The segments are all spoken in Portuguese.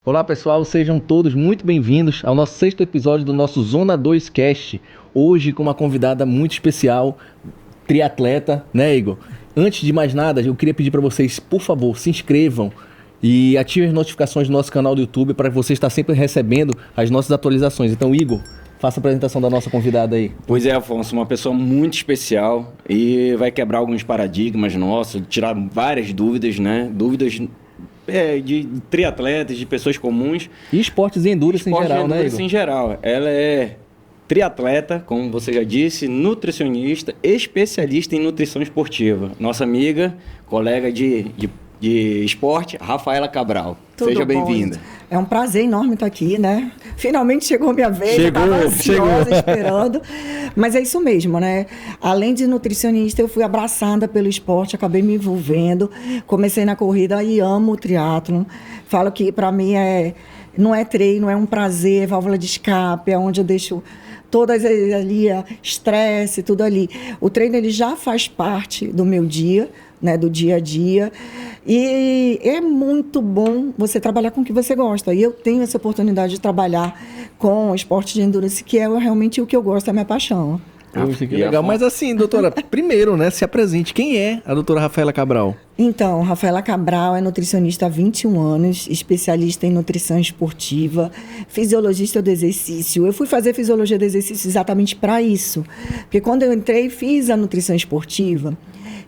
Olá pessoal, sejam todos muito bem-vindos ao nosso 6º episódio do nosso Zona 2 Cast. Hoje com uma convidada muito especial, triatleta, né, Igor? Antes de mais nada, eu queria pedir para vocês, por favor, se inscrevam e ativem as notificações do nosso canal do YouTube para você estar sempre recebendo as nossas atualizações. Então, Igor, faça a apresentação da nossa convidada aí. Pois é, Afonso, uma pessoa muito especial e vai quebrar alguns paradigmas nossos, tirar várias dúvidas, né? Dúvidas de triatletas, de pessoas comuns. E esportes e endurance em geral, né, Igor? Em geral. Ela é triatleta, como você já disse, nutricionista, especialista em nutrição esportiva. Nossa amiga, colega de esporte, Rafaela Cabral. Tudo Seja bom, bem-vinda. É um prazer enorme estar aqui, né? Finalmente chegou minha vez, eu estava ansiosa esperando. Mas é isso mesmo, né? Além de nutricionista, eu fui abraçada pelo esporte, acabei me envolvendo. Comecei na corrida e amo o triatlon. Falo que para mim não é treino, é um prazer, é válvula de escape, é onde eu deixo todas ali, estresse, tudo ali. O treino ele já faz parte do meu dia, né, do dia a dia. E é muito bom você trabalhar com o que você gosta. E eu tenho essa oportunidade de trabalhar com esporte de endurance, que é realmente o que eu gosto, é a minha paixão. Poxa, que legal. Mas assim, doutora, primeiro, né, se apresente. Quem é a doutora Rafaela Cabral? Então, Rafaela Cabral é nutricionista há 21 anos, especialista em nutrição esportiva, fisiologista do exercício. Eu fui fazer fisiologia do exercício exatamente para isso. Porque quando eu entrei e fiz a nutrição esportiva,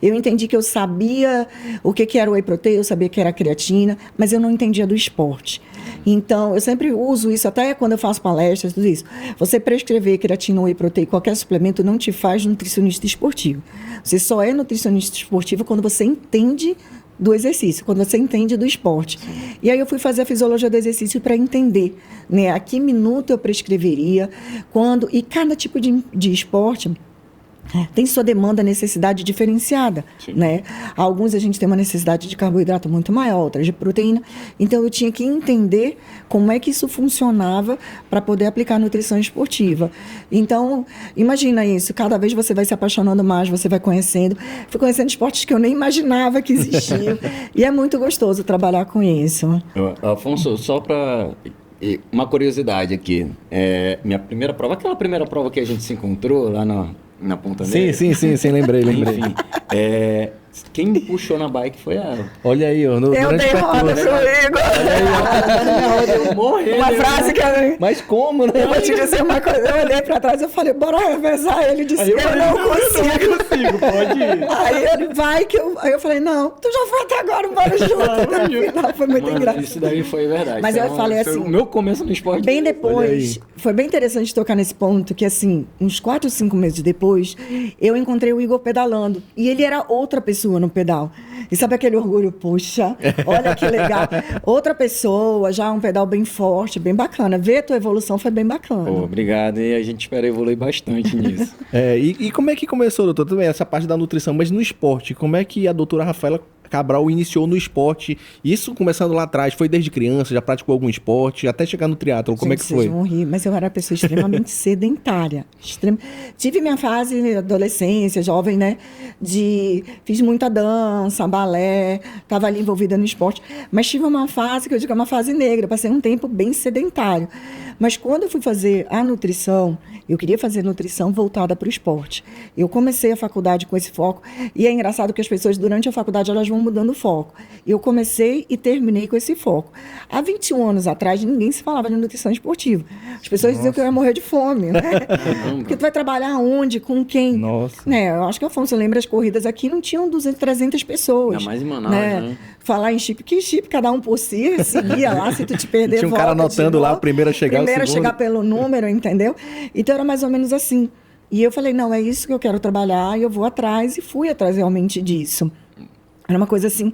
eu entendi que eu sabia o que era o whey protein, eu sabia que era creatina, mas eu não entendia do esporte. Então, eu sempre uso isso, até quando eu faço palestras, tudo isso. Você prescrever creatina ou whey protein, qualquer suplemento, não te faz nutricionista esportivo. Você só é nutricionista esportivo quando você entende do exercício, quando você entende do esporte. E aí eu fui fazer a fisiologia do exercício para entender, né, a que minuto eu prescreveria, quando, e cada tipo de esporte tem sua demanda, necessidade diferenciada, né? Alguns a gente tem uma necessidade de carboidrato muito maior, outras de proteína. Então, eu tinha que entender como é que isso funcionava para poder aplicar a nutrição esportiva. Então, imagina isso, cada vez você vai se apaixonando mais, você vai conhecendo. Fui conhecendo esportes que eu nem imaginava que existiam. E é muito gostoso trabalhar com isso. Afonso, só para uma curiosidade aqui. Minha primeira prova, aquela primeira prova que a gente se encontrou lá na Ponta Negra. Sim, lembrei. Enfim, quem me puxou na bike foi ela. Olha aí, ó. Eu dei roda pro Igor. Eu morri. Uma frase que eu... Mas como, né? Eu vou te dizer uma coisa. Eu olhei pra trás e falei, bora revezar. Ele disse, eu não consigo. Pode ir. Aí ele vai que eu... Aí eu falei, não, tu já foi até agora, bora junto. No final foi muito engraçado. Isso daí foi verdade. Mas eu falei assim... Foi o meu começo no esporte. Bem depois, foi bem interessante tocar nesse ponto, que assim, uns 4 ou 5 meses depois, eu encontrei o Igor pedalando. E ele era outra pessoa no pedal. E sabe aquele orgulho? Puxa, olha que legal. Outra pessoa, já um pedal bem forte, bem bacana. Ver a tua evolução foi bem bacana. Pô, obrigado. E a gente espera evoluir bastante nisso. E como é que começou, doutor? Também essa parte da nutrição, mas no esporte, como é que a doutora Rafaela Cabral iniciou no esporte? Isso começando lá atrás, foi desde criança, já praticou algum esporte, até chegar no triatlon, como é que foi? Vocês vão rir, mas eu era uma pessoa extremamente sedentária. Tive minha fase de adolescência, jovem, né? Fiz muita dança, balé, estava ali envolvida no esporte, mas tive uma fase, que eu digo, uma fase negra, passei um tempo bem sedentário. Mas quando eu fui fazer a nutrição, eu queria fazer nutrição voltada para o esporte. Eu comecei a faculdade com esse foco, e é engraçado que as pessoas, durante a faculdade, elas vão mudando o foco. Eu comecei e terminei com esse foco. Há 21 anos atrás, ninguém se falava de nutrição esportiva. As pessoas diziam que eu ia morrer de fome, né? Porque tu vai trabalhar onde, com quem? Nossa. Né? Eu acho que, Afonso, lembra, as corridas aqui não tinham 200, 300 pessoas. Ainda mais em Manaus, né? Falar em chip, que chip, cada um por si, seguia lá, se tu te perder, tinha um cara anotando lá, o primeiro a chegar, primeiro a chegar pelo número, entendeu? Então era mais ou menos assim. E eu falei, não, é isso que eu quero trabalhar, e eu vou atrás, e fui atrás realmente disso. Era uma coisa assim,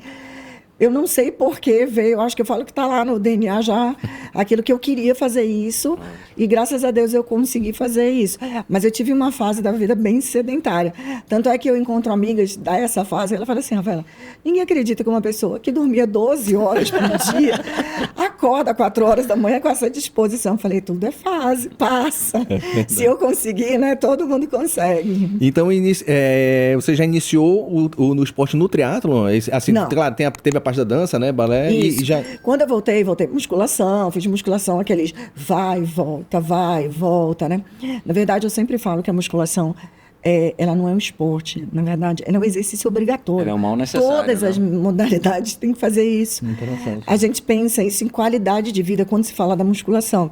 Eu não sei por que veio, eu acho que eu falo que está lá no DNA já, aquilo que eu queria fazer isso, e graças a Deus eu consegui fazer isso. Mas eu tive uma fase da vida bem sedentária. Tanto é que eu encontro amigas dessa fase, ela fala assim, Rafaela, ninguém acredita que uma pessoa que dormia 12 horas por dia, acorda 4 horas da manhã com essa disposição. Eu falei, tudo é fase, passa. Se eu conseguir, né, todo mundo consegue. Então, você já iniciou no esporte no triatlon? Assim, Não. claro, teve a parte da dança, né? Balé. Isso. E já... Quando eu voltei musculação, fiz musculação, aqueles vai, volta, né? Na verdade, eu sempre falo que a musculação, ela não é um esporte, na verdade, ela é um exercício obrigatório. Ela é um mal necessário. Todas as modalidades têm que fazer isso. Interessante. A gente pensa isso em qualidade de vida quando se fala da musculação.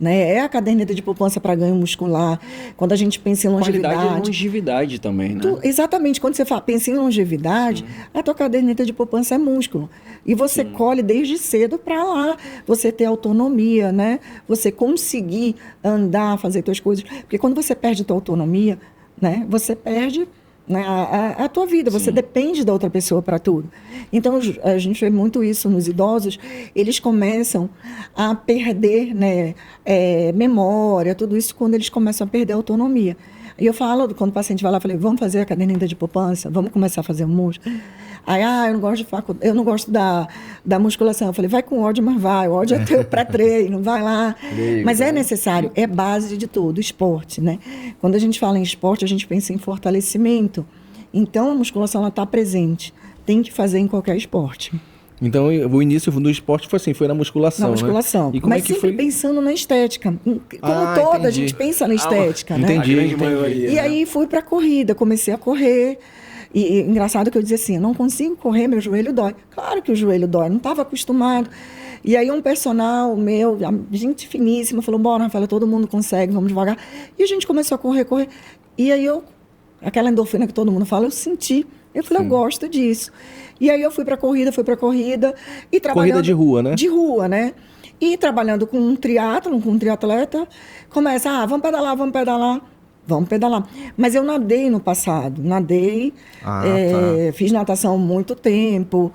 Né? É a caderneta de poupança para ganho muscular. Quando a gente pensa em longevidade. Qualidade e longevidade também, né? Exatamente. Quando você pensa em longevidade, a tua caderneta de poupança é músculo. E você colhe desde cedo para lá. Você ter autonomia, né? Você conseguir andar, fazer suas coisas. Porque quando você perde a tua autonomia, né? Você perde, né, a tua vida, você depende da outra pessoa para tudo. Então, a gente vê muito isso nos idosos, eles começam a perder, né, memória, tudo isso quando eles começam a perder a autonomia. E eu falo, quando o paciente vai lá, eu falei, vamos fazer a caderneta de poupança, vamos começar a fazer um músculo. Aí, eu não gosto eu não gosto da musculação. Eu falei, vai com ódio, mas vai, o ódio é teu pré-treino, vai lá. Mas é necessário, é base de tudo, esporte, né? Quando a gente fala em esporte, a gente pensa em fortalecimento. Então, a musculação, ela está presente. Tem que fazer em qualquer esporte. Então, o início do esporte foi assim, foi na musculação, Na musculação. Né? E como mas é que sempre foi? pensando na estética. Como Entendi. a gente pensa na estética, né? Entendi. E aí, fui para a corrida, comecei a correr. E engraçado que eu dizia assim, eu não consigo correr, meu joelho dói. Claro que o joelho dói, não estava acostumado. E aí um personal meu, gente finíssima, falou, bora, Rafaela, todo mundo consegue, vamos devagar. E a gente começou a correr. E aí aquela endorfina que todo mundo fala, eu senti. Eu falei, eu gosto disso. E aí eu fui para a corrida. E trabalhando, corrida de rua, né? De rua, né? E trabalhando com um triatlon, com um triatleta, começa, vamos pedalar. Vamos pedalar. Mas eu nadei no passado. Fiz natação há muito tempo.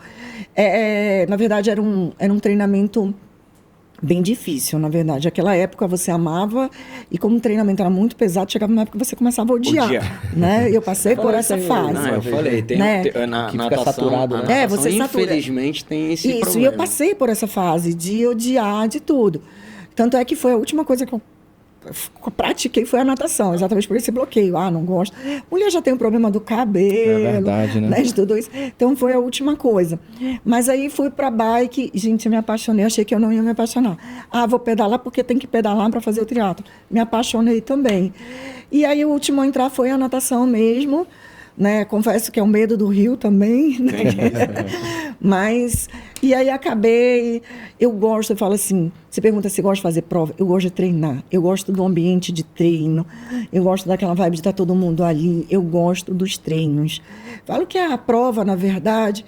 Na verdade, era um treinamento bem difícil, na verdade. Naquela época você amava e como o treinamento era muito pesado, chegava uma época que você começava a odiar. Né? Eu passei por essa fase. Não, eu falei, tem né? Na que fica natação, saturado, né? Você satura. Infelizmente tem esse problema. problema. E eu passei por essa fase de odiar de tudo. Tanto é que foi a última coisa que eu pratiquei foi a natação, exatamente por esse bloqueio. Não gosto. Mulher já tem o problema do cabelo. É verdade, né? De tudo isso. Então foi a última coisa. Mas aí fui para bike, gente, eu me apaixonei, achei que eu não ia me apaixonar. Vou pedalar porque tem que pedalar para fazer o triatlo. Me apaixonei também. E aí o último a entrar foi a natação mesmo. Né? Confesso que é o medo do rio também, né? Mas, e aí acabei, eu falo assim, você pergunta se gosta de fazer prova, eu gosto de treinar, eu gosto do ambiente de treino, eu gosto daquela vibe de estar todo mundo ali, eu gosto dos treinos. Falo que a prova, na verdade,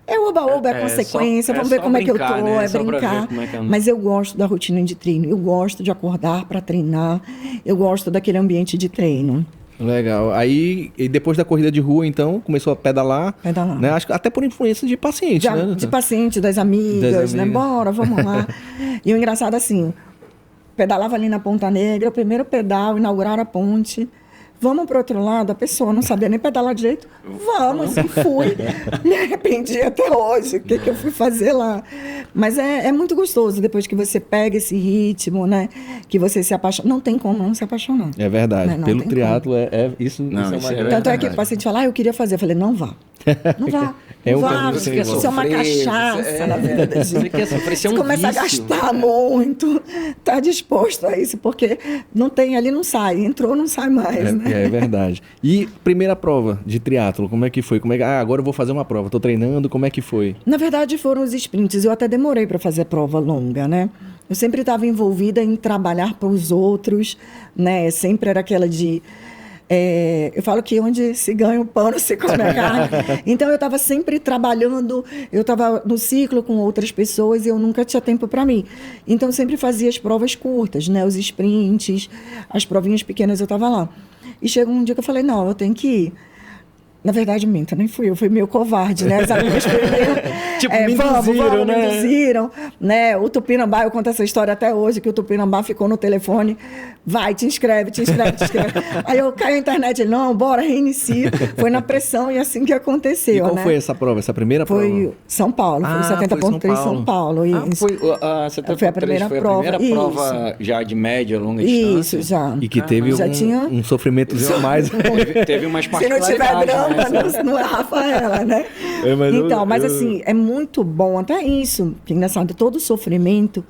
é oba-oba, é consequência, vamos ver como é que eu tô, né? Brincar. Mas eu gosto da rotina de treino, eu gosto de acordar para treinar, eu gosto daquele ambiente de treino. Legal. Aí, e depois da corrida de rua, então, começou a pedalar. Né? Acho que até por influência de paciente, né? De paciente, das amigas, né? Bora, vamos lá. E o engraçado, assim, pedalava ali na Ponta Negra, o primeiro pedal, inauguraram a ponte. Vamos para o outro lado, a pessoa não sabia nem pedalar direito. Vamos, e fui. Me arrependi até hoje, o que eu fui fazer lá. Mas é muito gostoso, depois que você pega esse ritmo, né? Que você se apaixona. Não tem como não se apaixonar. É verdade. Né? Pelo triatlo, isso é uma grande. Tanto é que o paciente fala, eu queria fazer. Eu falei, não vá. Não vá. Isso é uma cachaça na vida da gente. Você quer sofrer, isso é um começa a gastar muito, tá disposto a isso, porque não tem ali, não sai. Entrou, não sai mais, né? É verdade. E primeira prova de triatlo, como é que foi? Agora eu vou fazer uma prova, tô treinando, como é que foi? Na verdade, foram os sprints. Eu até demorei para fazer prova longa, né? Eu sempre estava envolvida em trabalhar para os outros, né? Sempre era aquela de... eu falo que onde se ganha o pão, não se come a carne. Então, eu estava sempre trabalhando, eu estava no ciclo com outras pessoas e eu nunca tinha tempo para mim. Então, eu sempre fazia as provas curtas, né? Os sprints, as provinhas pequenas, eu estava lá. E chegou um dia que eu falei, não, eu tenho que ir. Na verdade, minta, nem fui eu, fui meio covarde, né? As amigas primeiro. Tipo, me induziram, né? Me induziram, né? O Tupinambá, eu conto essa história até hoje, que o Tupinambá ficou no telefone, vai, te inscreve. Aí eu caí na internet, ele, não, bora, reinicia. Foi na pressão e assim que aconteceu, E qual né? foi essa prova, essa primeira prova? Foi São Paulo, foi 70.3 São Paulo. Isso. Foi a primeira prova. Prova já de média, longa distância? Isso, já. E que teve um sofrimento a mais. Teve umas Se não particularidades. tiver drama, né? não é a Rafaela, né? Mas assim, é muito bom, até isso, que é engraçado, todo sofrimento,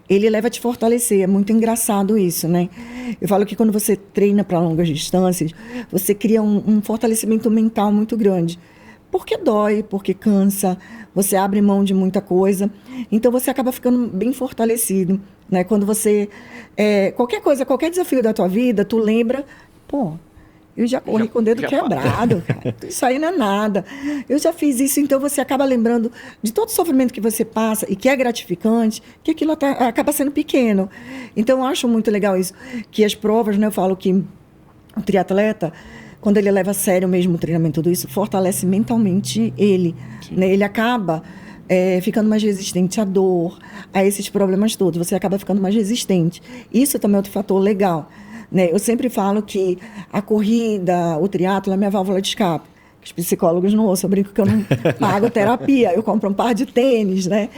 ele leva a te fortalecer, é muito engraçado isso, né? Eu falo que quando você treina para longas distâncias, você cria um fortalecimento mental muito grande. Porque dói, porque cansa, você abre mão de muita coisa, então você acaba ficando bem fortalecido, né? Quando você, qualquer coisa, qualquer desafio da tua vida, tu lembra, pô, eu já corri com o dedo quebrado, cara. Isso aí não é nada. Eu já fiz isso, então você acaba lembrando de todo o sofrimento que você passa e que é gratificante, que aquilo acaba sendo pequeno. Então, eu acho muito legal isso, que as provas, né, eu falo que o triatleta, quando ele leva a sério mesmo o treinamento, tudo isso, fortalece mentalmente ele. Né? Ele acaba ficando mais resistente à dor, a esses problemas todos. Você acaba ficando mais resistente. Isso também é outro fator legal. Né? Eu sempre falo que a corrida, o triatlo é minha válvula de escape. Os psicólogos não ouçam, eu brinco que eu não pago terapia, eu compro um par de tênis, né?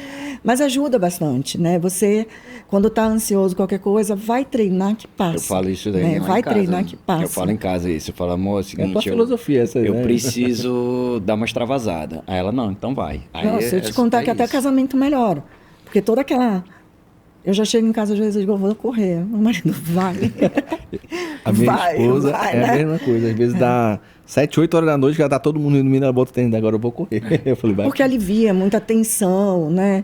Mas ajuda bastante, né? Você, quando está ansioso, qualquer coisa, vai treinar que passa. Eu falo isso daí, né? Vai em casa, treinar que passa. Eu falo em casa isso, eu falo, amor, é o seguinte... tua filosofia essa aí, eu né? preciso dar uma extravasada. Aí ela, não, então vai. Aí Não, se eu te contar que até casamento melhora. Porque toda aquela... Eu já chego em casa às vezes e digo, eu vou correr. O marido vai. A minha esposa é né? a mesma coisa. Às vezes dá 7, 8 horas da noite, já tá todo mundo dormindo, ela bota o tênis, agora eu vou correr. Eu falei, vai. Porque alivia muita tensão, né?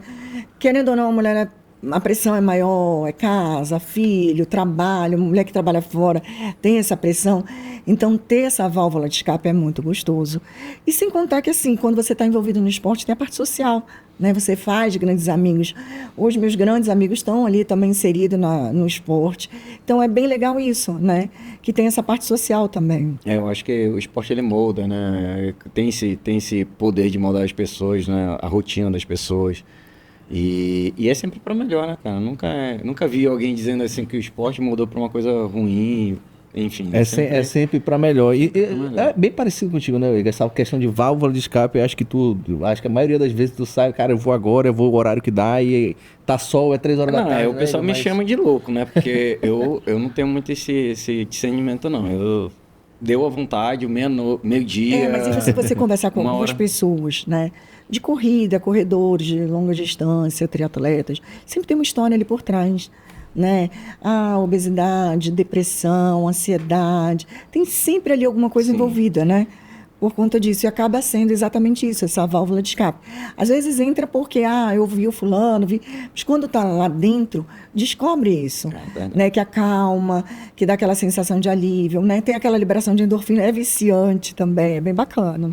Querendo ou não, a mulher, a pressão é maior, é casa, filho, trabalho, mulher que trabalha fora, tem essa pressão. Então, ter essa válvula de escape é muito gostoso. E sem contar que, assim, quando você está envolvido no esporte, tem a parte social, né? Você faz grandes amigos. Hoje, meus grandes amigos estão ali também inseridos no esporte. Então, é bem legal isso, né? Que tem essa parte social também. Eu acho que o esporte, ele molda, né? Tem esse poder de moldar as pessoas, né? A rotina das pessoas. E é sempre para melhor, né, cara? Nunca vi alguém dizendo assim que o esporte mudou para uma coisa ruim, enfim. É sempre para melhor. É bem parecido contigo, né, Igor? Essa questão de válvula de escape, eu acho que a maioria das vezes tu sai, cara, eu vou agora, eu vou o horário que dá, e tá sol, é 3 horas da tarde. O pessoal me chama de louco, né? Porque eu não tenho muito esse discernimento, não. Eu deu à vontade, meio-dia. Mas se você conversar com algumas pessoas, né? De corrida, corredores de longa distância, triatletas, sempre tem uma história ali por trás, né? Obesidade, depressão, ansiedade, tem sempre ali alguma coisa envolvida, né? Por conta disso, e acaba sendo exatamente isso, essa válvula de escape. Às vezes entra porque, eu vi o fulano, mas quando está lá dentro, descobre isso, né? Que acalma, que dá aquela sensação de alívio, né? Tem aquela liberação de endorfina, é viciante também, é bem bacana.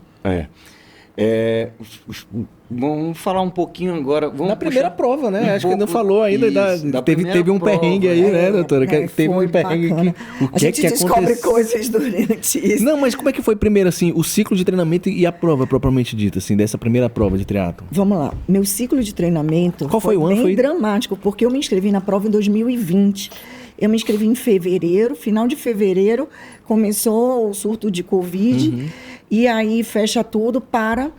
Vamos falar um pouquinho agora. Na primeira prova, né? Acho que não falou ainda. Teve um perrengue aí, né, doutora? Teve um perrengue aqui. A gente descobre coisas durante isso. Não, mas como é que foi primeiro, assim, o ciclo de treinamento e a prova propriamente dita, assim, dessa primeira prova de triatlo? Vamos lá. Meu ciclo de treinamento foi o ano? Bem dramático, porque eu me inscrevi na prova em 2020. Eu me inscrevi em fevereiro, final de fevereiro, começou o surto de Covid, e aí fecha tudo para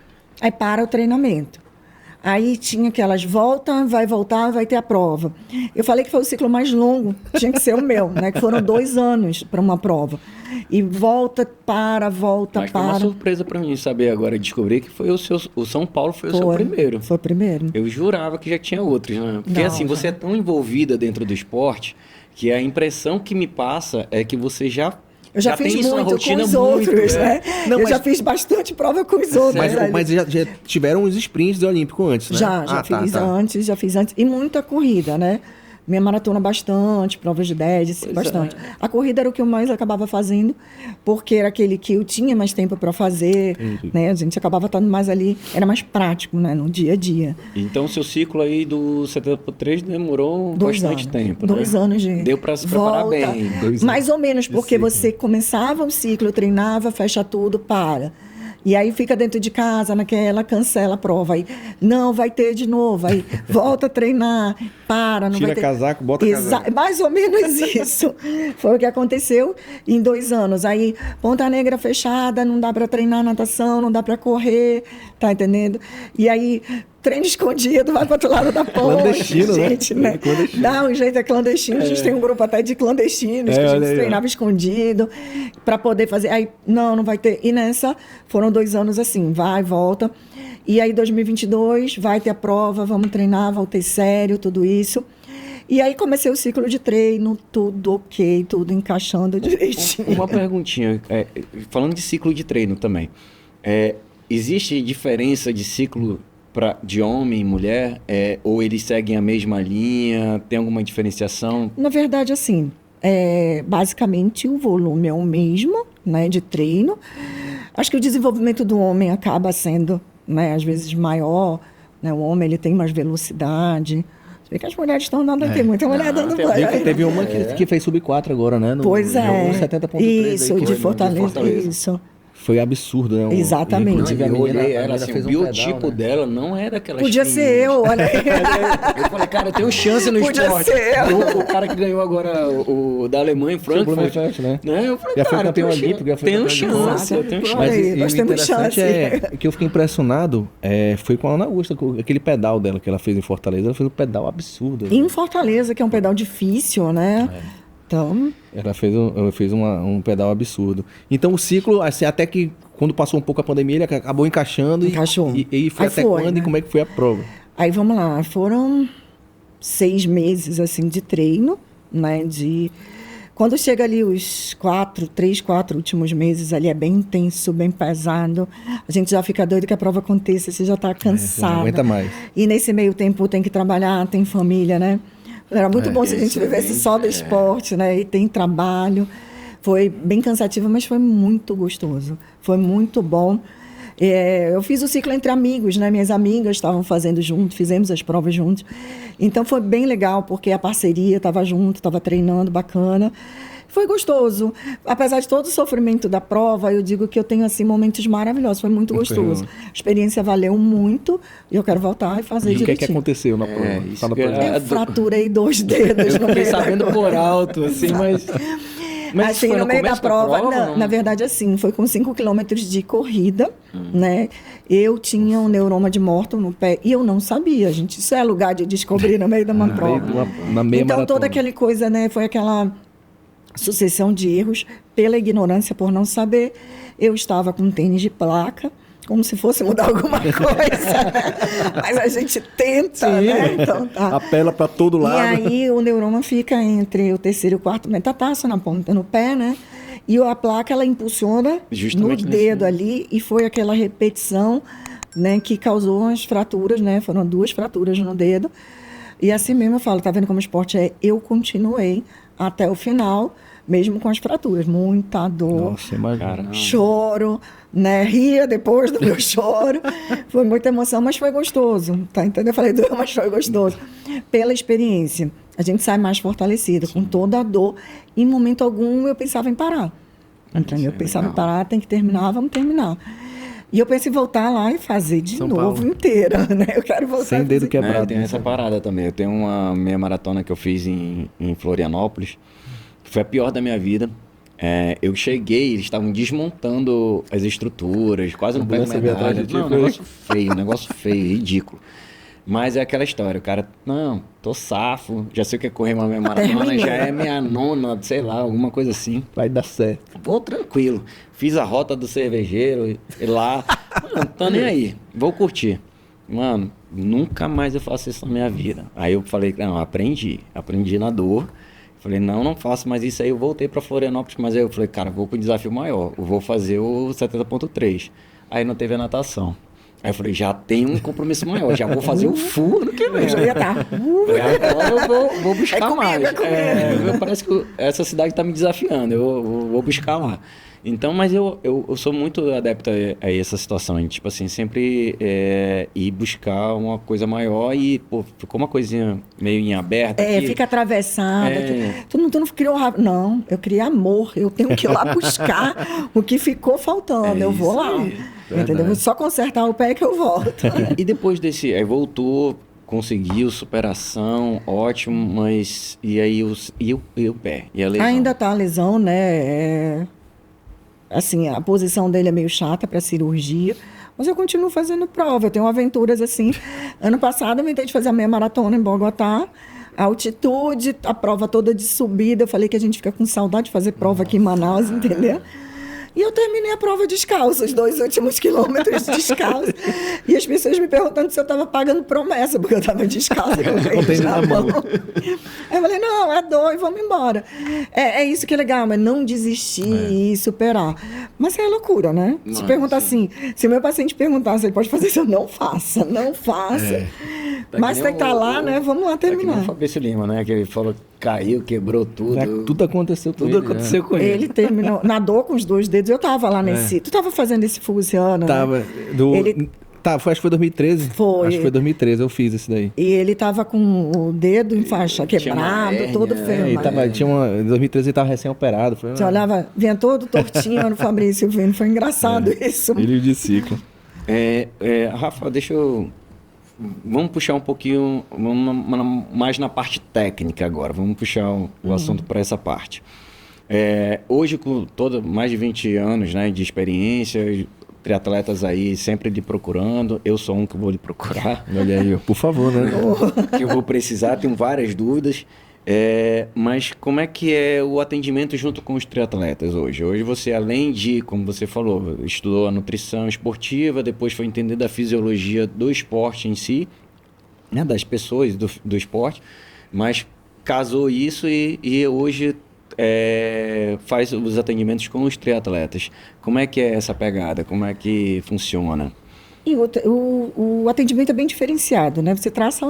o treinamento. Aí tinha aquelas vai voltar, vai ter a prova. Eu falei que foi o ciclo mais longo, tinha que ser o meu, né? Que foram 2 anos para uma prova. E volta. Mas foi uma surpresa para mim saber agora, descobrir que foi o São Paulo foi o seu primeiro. Foi o primeiro. Eu jurava que já tinha outros, né? Porque assim, você é tão envolvida dentro do esporte que a impressão que me passa é que você já fiz tem isso na muito rotina com os outros, né? Não, já fiz bastante prova com os outros. Mas já tiveram os sprints do Olímpico antes, né? Já fiz antes. E muita corrida, né? Minha maratona bastante, provas de 10, bastante. A corrida era o que eu mais acabava fazendo, porque era aquele que eu tinha mais tempo para fazer, né? A gente acabava estando mais ali, era mais prático, né? No dia a dia. Então, seu ciclo aí do 70x demorou bastante tempo, 2 anos de deu para se preparar bem. Mais ou menos, porque você começava o ciclo, treinava, fecha tudo, para. E aí fica dentro de casa, naquela, cancela a prova. Aí, não, vai ter de novo. Aí volta a treinar, para, não Tira vai ter. casaco, bota casaco. Mais ou menos isso. Foi o que aconteceu em 2 anos. Aí, Ponta Negra fechada, não dá para treinar natação, não dá para correr, tá entendendo? E aí, treino escondido, vai para outro lado da ponte. Clandestino, gente, né? né? Clandestino. Dá um jeito, é clandestino. A gente tem um grupo até de clandestinos, que a olha gente aí, treinava escondido, para poder fazer. Aí, não vai ter. E nessa, foram 2 anos assim, vai, volta. E aí, 2022, vai ter a prova, vamos treinar, voltei sério, tudo isso. E aí comecei o ciclo de treino, tudo ok, tudo encaixando direitinho. Uma perguntinha, falando de ciclo de treino também. Existe diferença de ciclo de homem e mulher? Ou eles seguem a mesma linha? Tem alguma diferenciação? Na verdade, assim, basicamente o volume é o mesmo, né, de treino. Acho que o desenvolvimento do homem acaba sendo, né, às vezes maior, né? O homem ele tem mais velocidade. Você vê que as mulheres estão andando, tem muita mulher dando banho. Teve uma que fez sub-4 agora, né? Pois é. 70.3 isso, aí, de Fortaleza. Isso. Foi absurdo, né? Exatamente. Eu olhei ela, menina assim, fez o um biotipo pedal, né? dela não é daquelas Podia ser eu, olha aí. Eu falei, cara, eu tenho chance no Podia esporte. ser eu. O cara que ganhou agora o da Alemanha, em Frankfurt, né? Eu falei, Já foi cara, campeão eu tenho olímpico, já foi tenho campeão de chance, eu tenho Olha chance. Mas aí, nós o temos interessante chance. é que eu fiquei impressionado foi com a Ana Augusta, com aquele pedal dela que ela fez em Fortaleza. Ela fez um pedal absurdo. Em Fortaleza, que é um pedal difícil, né? Então, Ela fez um pedal absurdo. Então o ciclo, assim, até que quando passou um pouco a pandemia, ele acabou encaixando. Encaixou. E foi Aí até foi, quando né? e como é que foi a prova? aí vamos lá, foram 6 meses, assim, de treino, né? Quando chega ali os 3, 4 últimos meses, ali é bem intenso, bem pesado. A gente já fica doido que a prova aconteça, você já está Você cansado. não aguenta mais. E nesse meio tempo tem que trabalhar, tem família, né? Era muito bom se a gente vivesse só do esporte, né? E tem trabalho. Foi bem cansativo, mas foi muito gostoso. Foi muito bom. Eu fiz o ciclo entre amigos, né? Minhas amigas estavam fazendo junto, fizemos as provas juntos. Então foi bem legal, porque a parceria estava junto, estava treinando, bacana. Foi gostoso. Apesar de todo o sofrimento da prova, eu digo que eu tenho assim momentos maravilhosos. Foi muito gostoso. A experiência valeu muito e eu quero voltar e fazer E o que é que direitinho. aconteceu na prova? isso Fala que pra é- gente. Eu fraturei 2 dedos Eu no fiquei meio da sabendo por alto, assim, mas assim, foi no meio da começo prova, não? na verdade, assim, foi com 5 quilômetros de corrida, né? Eu tinha um neuroma de Morton no pé e eu não sabia, gente. Isso é lugar de descobrir no meio de uma prova. Na meia Então, maratona. toda aquela coisa, né? Foi aquela sucessão de erros pela ignorância, por não saber. Eu estava com tênis de placa, como se fosse mudar alguma coisa. Mas a gente tenta, né? Então, tá. Apela pra todo lado. E aí o neuroma fica entre o 3º e o 4º metatarso na ponta, no pé, né? E a placa, ela impulsiona Justamente no nesse dedo ali, e foi aquela repetição, né, que causou as fraturas, né? Foram 2 fraturas no dedo. E assim mesmo eu falo, tá vendo como o esporte é? Eu continuei até o final, mesmo com as fraturas. Muita dor. Nossa, imagina. Choro, né? Ria depois do meu choro. Foi muita emoção, mas foi gostoso, tá entendendo? Eu falei doeu, mas foi gostoso. Pela experiência, a gente sai mais fortalecida, com toda a dor. Em momento algum, eu pensava em parar. Entendeu? Eu pensava em parar, tem que terminar, vamos terminar. E eu pensei em voltar lá e fazer de São novo Paulo. inteira, né? Eu quero voltar Sem a dedo fazer. quebrado. Eu tenho essa parada também. Eu tenho uma meia maratona que eu fiz em Florianópolis, que foi a pior da minha vida. Eu cheguei, eles estavam desmontando as estruturas, quase não pego Ambulância veio atrás medalha. de ti, Não, foi? um negócio feio, ridículo. Mas é aquela história, o cara, não, tô safo, já sei o que é correr uma meia maratona, já é minha nona, sei lá, alguma coisa assim. Vai dar certo. Vou tranquilo. Fiz a rota do cervejeiro e lá. Mano, tô nem aí. Vou curtir. Mano, nunca mais eu faço isso na minha vida. Aí eu falei, não, aprendi na dor. Falei, não faço mais isso. Aí eu voltei pra Florianópolis, mas aí eu falei, cara, vou pro desafio maior. Eu vou fazer o 70.3. Aí não teve a natação. Aí eu falei, já tem um compromisso maior, já vou fazer o full no que vem. Eu já ia estar. Agora eu vou buscar É comigo, mais. é comigo. Parece que essa cidade está me desafiando, eu vou buscar lá. Então, mas eu sou muito adepto a essa situação, de, tipo assim, sempre ir buscar uma coisa maior e, pô, ficou uma coisinha meio em aberto aqui. Fica atravessada. Tu não criou raiva. Não, eu criei amor. Eu tenho que ir lá buscar o que ficou faltando. Eu vou lá. Entendeu? Vou só consertar o pé que eu volto. E depois desse... Aí voltou, conseguiu, superação, ótimo, mas... E aí e o pé? E a lesão? Ainda tá a lesão, né? Assim, a posição dele é meio chata para cirurgia, mas eu continuo fazendo prova. Eu tenho aventuras assim. Ano passado eu tentei fazer a meia maratona em Bogotá. A altitude, a prova toda de subida. Eu falei que a gente fica com saudade de fazer prova aqui em Manaus, entendeu? E eu terminei a prova descalço, os 2 últimos quilômetros descalço. E as pessoas me perguntando se eu estava pagando promessa, porque eu estava descalço. Com na mão. Aí eu falei, não, é dor e vamos embora. É isso que é legal, mas não desistir e superar. Mas é loucura, né? Se perguntar assim, se o meu paciente perguntar se ele pode fazer isso, eu não faça, não faça. Mas tem que estar lá, né? Vamos lá terminar. Tá, o Fabrício Lima, né? Que ele falou, caiu, quebrou tudo. Tudo aconteceu com ele. Tudo aconteceu com ele. Ele terminou, nadou com os 2 dedos. Eu tava lá nesse... Tu tava fazendo esse full esse ano, Tava. né? Acho que foi 2013. Foi. Acho que foi 2013, eu fiz esse daí. E ele tava com o dedo em faixa, quebrado, todo feio. Em 2013 ele tava recém-operado. Você olhava, vinha todo tortinho no Fabrício vendo. Foi engraçado isso. Ele de ciclo. Rafa, deixa eu... Vamos puxar um pouquinho, mais na parte técnica agora. Vamos puxar o assunto para essa parte. Hoje, com mais de 20 anos, né, de experiência, triatletas aí sempre lhe procurando. Eu sou um que vou lhe procurar. Olha aí, por favor, né? Que eu vou precisar, tenho várias dúvidas. Mas como é que é o atendimento junto com os triatletas hoje? Hoje você, além de, como você falou, estudou a nutrição esportiva, depois foi entender da fisiologia do esporte em si, né, das pessoas do esporte, mas casou isso e hoje faz os atendimentos com os triatletas. Como é que é essa pegada? Como é que funciona? E o atendimento é bem diferenciado, né? Você traça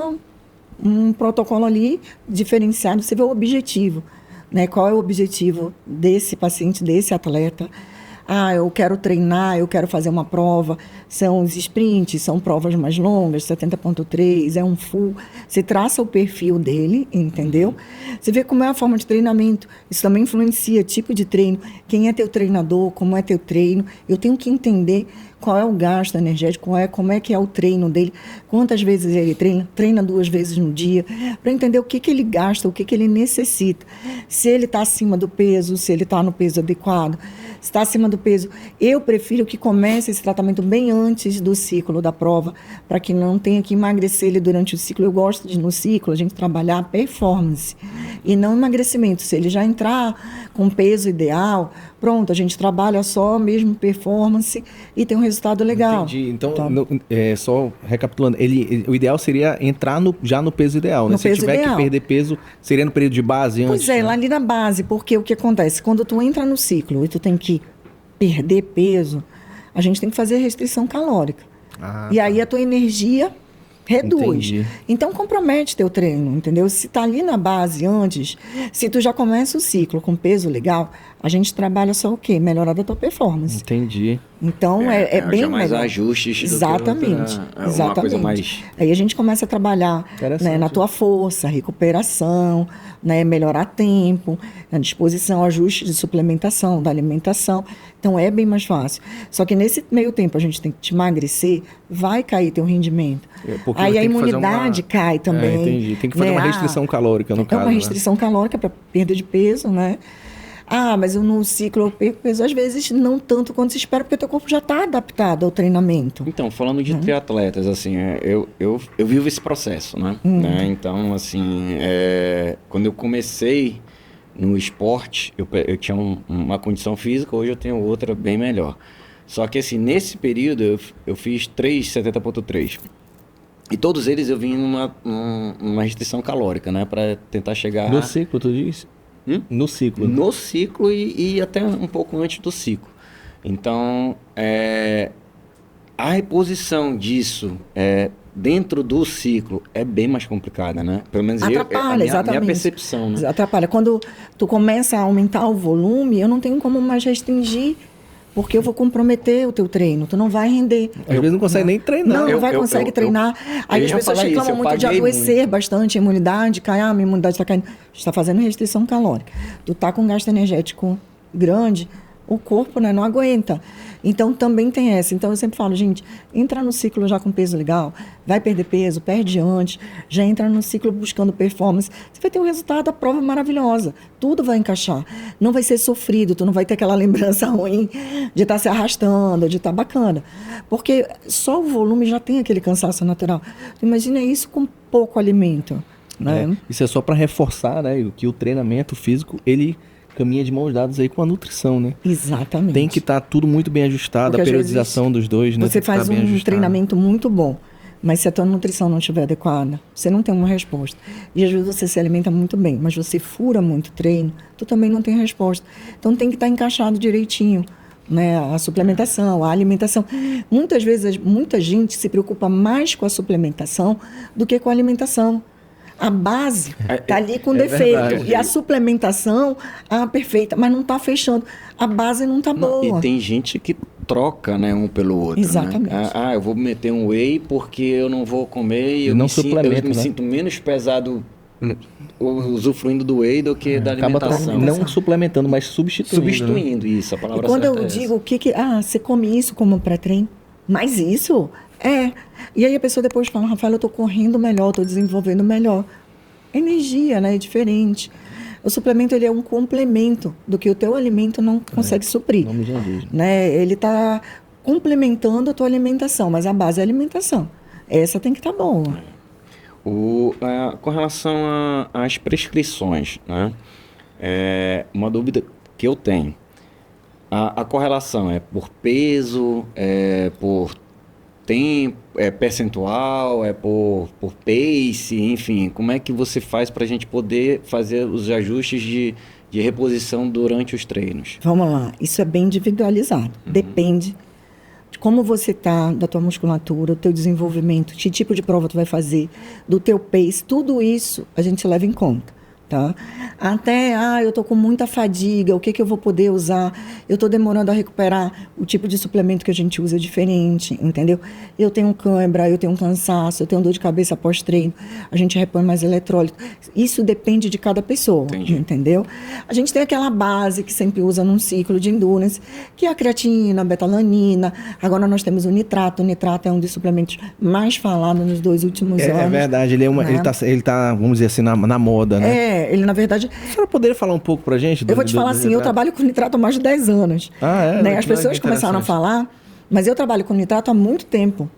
um protocolo ali diferenciado, você vê o objetivo, né? Qual é o objetivo desse paciente, desse atleta? Eu quero treinar, eu quero fazer uma prova. São os sprints, são provas mais longas, 70.3, é um full. Você traça o perfil dele, entendeu? Você vê como é a forma de treinamento. Isso também influencia tipo de treino. Quem é teu treinador, como é teu treino. Eu tenho que entender qual é o gasto energético, como é que é o treino dele, quantas vezes ele treina 2 vezes no dia, para entender o que ele gasta, o que ele necessita. Se ele está acima do peso, se ele está no peso adequado. Se está acima do peso, eu prefiro que comece esse tratamento bem antes do ciclo da prova, para que não tenha que emagrecer ele durante o ciclo. Eu gosto de, no ciclo, a gente trabalhar performance e não emagrecimento. Se ele já entrar com peso ideal, pronto, a gente trabalha só mesmo performance e tem um resultado legal. Entendi. Então, só recapitulando, o ideal seria entrar já no peso ideal, né? Se tiver ideal. Que perder peso, seria no período de base antes? Pois é, lá ali na base, porque o que acontece? Quando tu entra no ciclo e tu tem que perder peso, a gente tem que fazer restrição calórica. E aí a tua energia reduz. Entendi. Então compromete teu treino, entendeu? Se tá ali na base antes, se tu já começa o ciclo com peso legal, a gente trabalha só o quê? Melhorar da tua performance. Entendi. Então é bem mais melhor. Ajustes. Exatamente. Uma coisa mais... Aí a gente começa a trabalhar, né, na tua força, recuperação, né, melhorar tempo, a disposição, ajustes de suplementação, da alimentação. Então é bem mais fácil. Só que nesse meio tempo a gente tem que te emagrecer, vai cair teu rendimento. Aí a imunidade cai também. Entendi. Tem que fazer uma restrição calórica, no caso. É uma restrição calórica para perda de peso, né? Mas eu no ciclo eu perco peso, às vezes não tanto quanto se espera, porque o teu corpo já está adaptado ao treinamento. Então, falando de triatletas, assim, eu vivo esse processo, né? Então, assim, quando eu comecei no esporte, eu tinha uma condição física, hoje eu tenho outra bem melhor. Só que, assim, nesse período eu fiz 3 70.3. E todos eles eu vim numa restrição calórica, né? Para tentar chegar... No ciclo, tu disse? No ciclo. No ciclo e até um pouco antes do ciclo. Então, a reposição disso dentro do ciclo é bem mais complicada, né? Pelo menos Atrapalha, a minha percepção, né? Atrapalha. Quando tu começa a aumentar o volume, eu não tenho como mais restringir, porque eu vou comprometer o teu treino. Tu não vai render. Às vezes não consegue nem treinar. Não vai conseguir treinar. Aí as pessoas reclamam muito de adoecer bastante, a imunidade, minha imunidade está caindo. A gente está fazendo restrição calórica. Tu tá com gasto energético grande, o corpo, né, não aguenta. Então, também tem essa. Então, eu sempre falo, gente, entra no ciclo já com peso legal, vai perder peso, perde antes, já entra no ciclo buscando performance. Você vai ter um resultado, a prova maravilhosa. Tudo vai encaixar. Não vai ser sofrido, tu não vai ter aquela lembrança ruim de estar se arrastando, de estar bacana. Porque só o volume já tem aquele cansaço natural. Tu imagina isso com pouco alimento, né? Isso é só para reforçar, né, que o treinamento físico, ele caminha de mãos dadas aí com a nutrição, né? Exatamente. Tem que estar tudo muito bem ajustado, porque a periodização dos dois, né? Você faz um treinamento muito bom, mas se a tua nutrição não estiver adequada, você não tem uma resposta. E às vezes você se alimenta muito bem, mas você fura muito treino, tu também não tem resposta. Então tem que estar encaixado direitinho, né? A suplementação, a alimentação. Muitas vezes, muita gente se preocupa mais com a suplementação do que com a alimentação. A base está ali com defeito. Verdade. E a suplementação, perfeita, mas não está fechando. A base não está boa. E tem gente que troca, né, um pelo outro. Exatamente. Né? Eu vou meter um whey porque eu não vou comer e eu não me sinto menos pesado usufruindo do whey do que da alimentação. Não suplementando, mas substituindo. Né? Isso, a palavra certa. E quando certa eu digo você come isso como pré-treino, mas isso E aí a pessoa depois fala, Rafael, eu estou correndo melhor, estou desenvolvendo melhor. Energia, né? É diferente. O suplemento, ele é um complemento do que o teu alimento não consegue suprir. Nome já diz. Né? Ele está complementando a tua alimentação, mas a base é a alimentação. Essa tem que estar boa. Com relação às prescrições, né? Uma dúvida que eu tenho. A correlação é por peso, por tempo, percentual, por pace, enfim. Como é que você faz para a gente poder fazer os ajustes de reposição durante os treinos? Vamos lá, isso é bem individualizado. Depende de como você está, da tua musculatura, do teu desenvolvimento, que tipo de prova tu vai fazer, do teu pace, tudo isso a gente leva em conta. Tá? Até, eu estou com muita fadiga, o que eu vou poder usar? Eu estou demorando a recuperar, o tipo de suplemento que a gente usa é diferente, entendeu? Eu tenho cãibra, eu tenho cansaço, eu tenho dor de cabeça pós-treino, a gente repõe mais eletrólito. Isso depende de cada pessoa, entendeu? A gente tem aquela base que sempre usa num ciclo de endurance, que é a creatina, a betalanina, agora nós temos o nitrato é um dos suplementos mais falados nos 2 últimos anos. É verdade, ele tá, vamos dizer assim, na moda, né? Ele, na verdade... A senhora poderia falar um pouco pra gente? Eu vou te falar assim, eu trabalho com nitrato há mais de 10 anos. Né? As pessoas começaram a falar, mas eu trabalho com nitrato há muito tempo.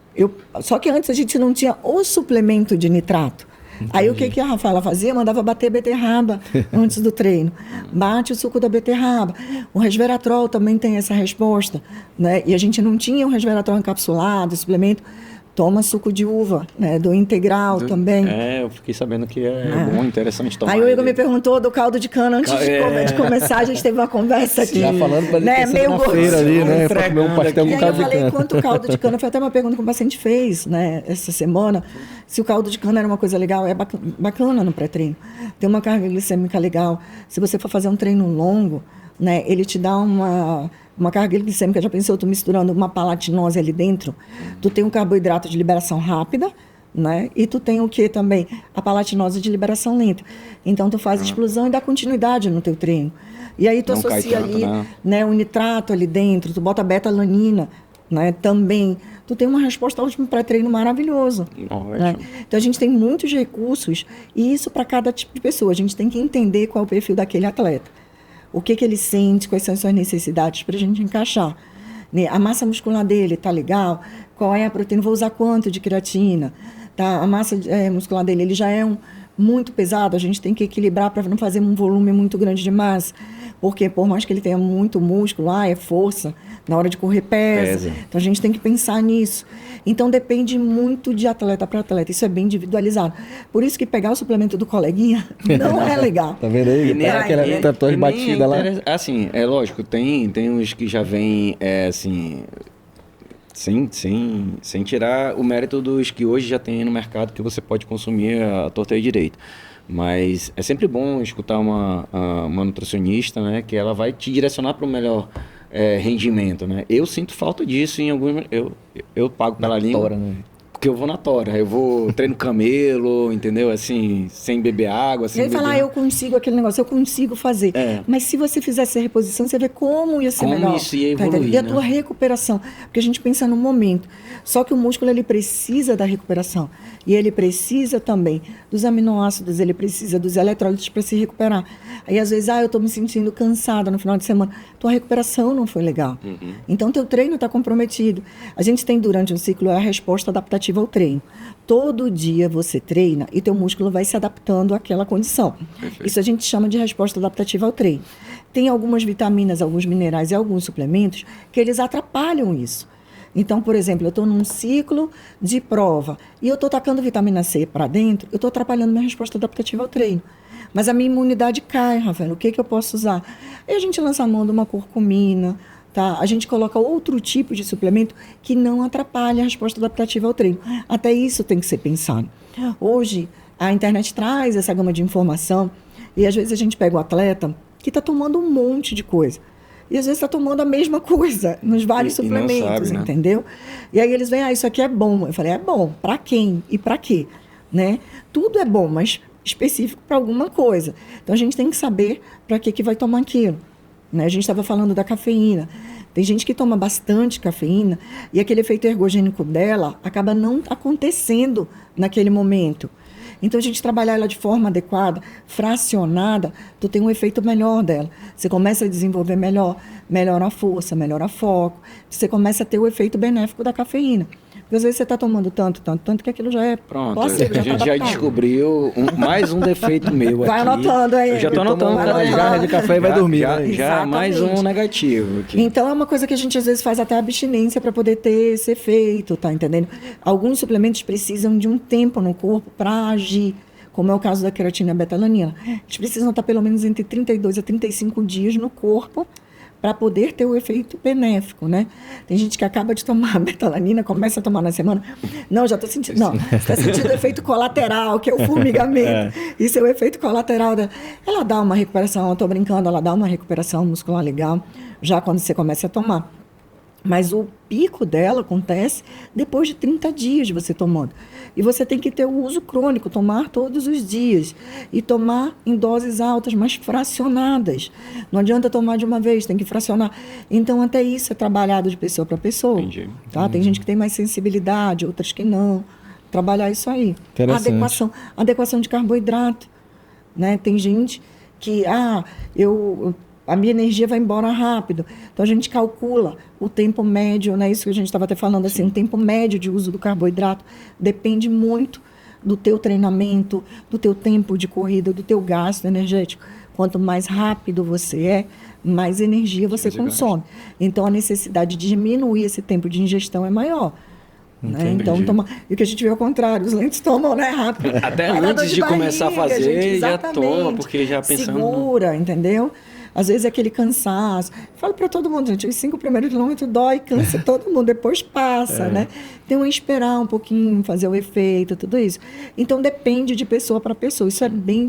Só que antes a gente não tinha o suplemento de nitrato. Entendi. Aí o que a Rafaela fazia? Mandava bater beterraba antes do treino. Bate o suco da beterraba. O resveratrol também tem essa resposta. Né? E a gente não tinha o resveratrol encapsulado, suplemento. Toma suco de uva, né? Do integral também. Eu fiquei sabendo que é bom, interessante tomar. Aí o Igor me perguntou do caldo de cana antes de começar, a gente teve uma conversa aqui. Já falando pra ele, né? Meio feira ali, né? Pra comer um pastel com caldo de cana. E aí eu falei, quanto caldo de cana? Foi até uma pergunta que um paciente fez, né? Essa semana, se o caldo de cana era uma coisa legal. É bacana no pré-treino. Tem uma carga glicêmica legal. Se você for fazer um treino longo, né? Ele te dá uma carga glicêmica, já pensou, tu misturando uma palatinose ali dentro, tu tem um carboidrato de liberação rápida, né? E tu tem o que também? A palatinose de liberação lenta. Então, tu faz explosão e dá continuidade no teu treino. E aí tu associa ali, né, o nitrato ali dentro, tu bota beta-alanina, né, também. Tu tem uma resposta ao último pré-treino maravilhoso. Né? Então, a gente tem muitos recursos, e isso para cada tipo de pessoa. A gente tem que entender qual é o perfil daquele atleta. O que ele sente, quais são as suas necessidades para a gente encaixar. Né? A massa muscular dele está legal? Qual é a proteína? Vou usar quanto de creatina? Tá? A massa muscular dele, ele já é muito pesado, a gente tem que equilibrar para não fazer um volume muito grande de massa. Porque por mais que ele tenha muito músculo, é força, na hora de correr pesa. Então a gente tem que pensar nisso. Então depende muito de atleta para atleta, isso é bem individualizado. Por isso que pegar o suplemento do coleguinha não é legal. Tá vendo aí? Tá aquela tatuagem batida lá. Assim, é lógico, tem uns que já vêm, assim... Sem tirar o mérito dos que hoje já tem no mercado que você pode consumir a torta e direito. Mas é sempre bom escutar uma nutricionista, né, que ela vai te direcionar para o melhor rendimento, né? Eu sinto falta disso em alguns... Eu pago pela língua, né? porque eu vou na tora. Eu vou treino camelo, entendeu? Assim, sem beber água, sem E aí beber... falar, eu consigo aquele negócio, eu consigo fazer. Mas se você fizesse a reposição, você vê como ia ser melhor. Como isso ia evoluir, E a né? tua recuperação. Porque a gente pensa no momento. Só que o músculo, ele precisa da recuperação. E ele precisa também dos aminoácidos, ele precisa dos eletrólitos para se recuperar. Aí, às vezes, eu estou me sentindo cansada no final de semana. Tua recuperação não foi legal. Então, teu treino está comprometido. A gente tem, durante um ciclo, a resposta adaptativa ao treino. Todo dia você treina e teu músculo vai se adaptando àquela condição. Perfeito. Isso a gente chama de resposta adaptativa ao treino. Tem algumas vitaminas, alguns minerais e alguns suplementos que eles atrapalham isso. Então, por exemplo, eu estou num ciclo de prova e eu estou tacando vitamina C para dentro, eu estou atrapalhando minha resposta adaptativa ao treino. Mas a minha imunidade cai, Rafael, o que eu posso usar? Aí a gente lança a mão de uma curcumina, tá? A gente coloca outro tipo de suplemento que não atrapalha a resposta adaptativa ao treino. Até isso tem que ser pensado. Hoje, a internet traz essa gama de informação e às vezes a gente pega o atleta que está tomando um monte de coisa. E às vezes está tomando a mesma coisa nos vários suplementos, não sabe, né? entendeu? E aí eles vêm, isso aqui é bom. Eu falei, é bom, para quem e para quê? Né? Tudo é bom, mas específico para alguma coisa. Então a gente tem que saber para que vai tomar aquilo. Né? A gente estava falando da cafeína. Tem gente que toma bastante cafeína e aquele efeito ergogênico dela acaba não acontecendo naquele momento. Então, a gente trabalhar ela de forma adequada, fracionada, tu tem um efeito melhor dela. Você começa a desenvolver melhor, melhora a força, melhora o foco. Você começa a ter o efeito benéfico da cafeína. Porque às vezes você está tomando tanto que aquilo já é Pronto, placebo, a gente já descobriu mais um defeito meu Vai aqui. anotando aí. Eu já estou anotando. Uma jarra de café e vai dormir. né? Já mais um negativo aqui. Então, é uma coisa que a gente às vezes faz até abstinência para poder ter esse efeito, tá entendendo? Alguns suplementos precisam de um tempo no corpo para agir, como é o caso da creatina e a betalanina. Eles precisam estar pelo menos entre 32 a 35 dias no corpo para poder ter o efeito benéfico, né? Tem gente que acaba de tomar a betalanina, começa a tomar na semana. Não, já estou sentindo... Não, está sentindo o efeito colateral, que é o formigamento. Isso é o efeito colateral. Ela dá uma recuperação, eu estou brincando, ela dá uma recuperação muscular legal, já quando você começa a tomar. Mas o pico dela acontece depois de 30 dias de você tomando. E você tem que ter o uso crônico, tomar todos os dias. E tomar em doses altas, mas fracionadas. Não adianta tomar de uma vez, tem que fracionar. Então, até isso é trabalhado de pessoa para pessoa. Entendi. Tá? Tem gente que tem mais sensibilidade, outras que não. Trabalhar isso aí. Adequação de carboidrato. Né? Tem gente que, a minha energia vai embora rápido. Então, a gente calcula o tempo médio, né? Isso que a gente estava até falando, assim, o tempo médio de uso do carboidrato depende muito do teu treinamento, do teu tempo de corrida, do teu gasto energético. Quanto mais rápido você é, mais energia você consome. Então, a necessidade de diminuir esse tempo de ingestão é maior. Né? Então, e o que a gente vê ao contrário, os lentes tomam, né, rápido. Até antes de começar a fazer, já toma, porque já pensando... Segura, entendeu? Às vezes é aquele cansaço. Falo para todo mundo, gente, os 5 primeiros quilômetros dói, cansa todo mundo, depois passa, né? Então, esperar um pouquinho, fazer o efeito, tudo isso. Então, depende de pessoa para pessoa. Isso é bem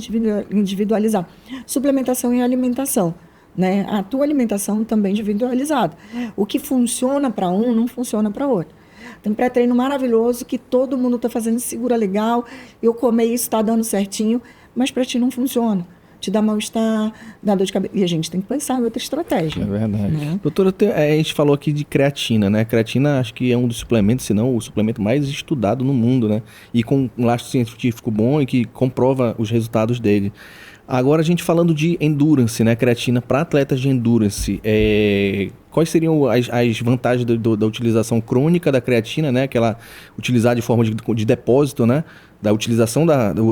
individualizado. Suplementação e alimentação. Né? A tua alimentação também é individualizada. O que funciona para um, não funciona para outro. Tem um pré-treino maravilhoso que todo mundo está fazendo, segura legal, eu comer isso, está dando certinho, mas para ti não funciona. Te dá mal-estar, dá dor de cabeça. E a gente tem que pensar em outra estratégia. É verdade. Né? Doutora, a gente falou aqui de creatina, né? Creatina acho que é um dos suplementos, se não o suplemento mais estudado no mundo, né? E com um lastro científico bom e que comprova os resultados dele. Agora, a gente falando de endurance, né? Creatina para atletas de endurance. Quais seriam as vantagens da utilização crônica da creatina, né? Aquela utilizar de forma de depósito, né? Da utilização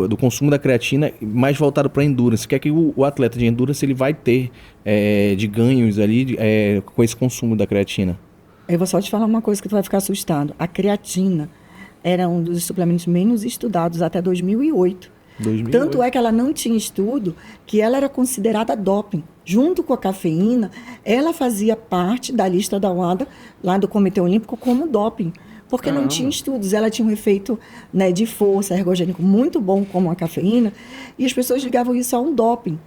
do consumo da creatina mais voltado para endurance. O que é que o atleta de endurance ele vai ter de ganhos ali com esse consumo da creatina? Eu vou só te falar uma coisa que tu vai ficar assustado. A creatina era um dos suplementos menos estudados até 2008. 2008. Tanto é que ela não tinha estudo que ela era considerada doping. Junto com a cafeína, ela fazia parte da lista da UADA, lá do Comitê Olímpico, como doping. Porque não tinha estudos. Ela tinha um efeito, né, de força ergogênico muito bom, como a cafeína, e as pessoas ligavam isso a um doping.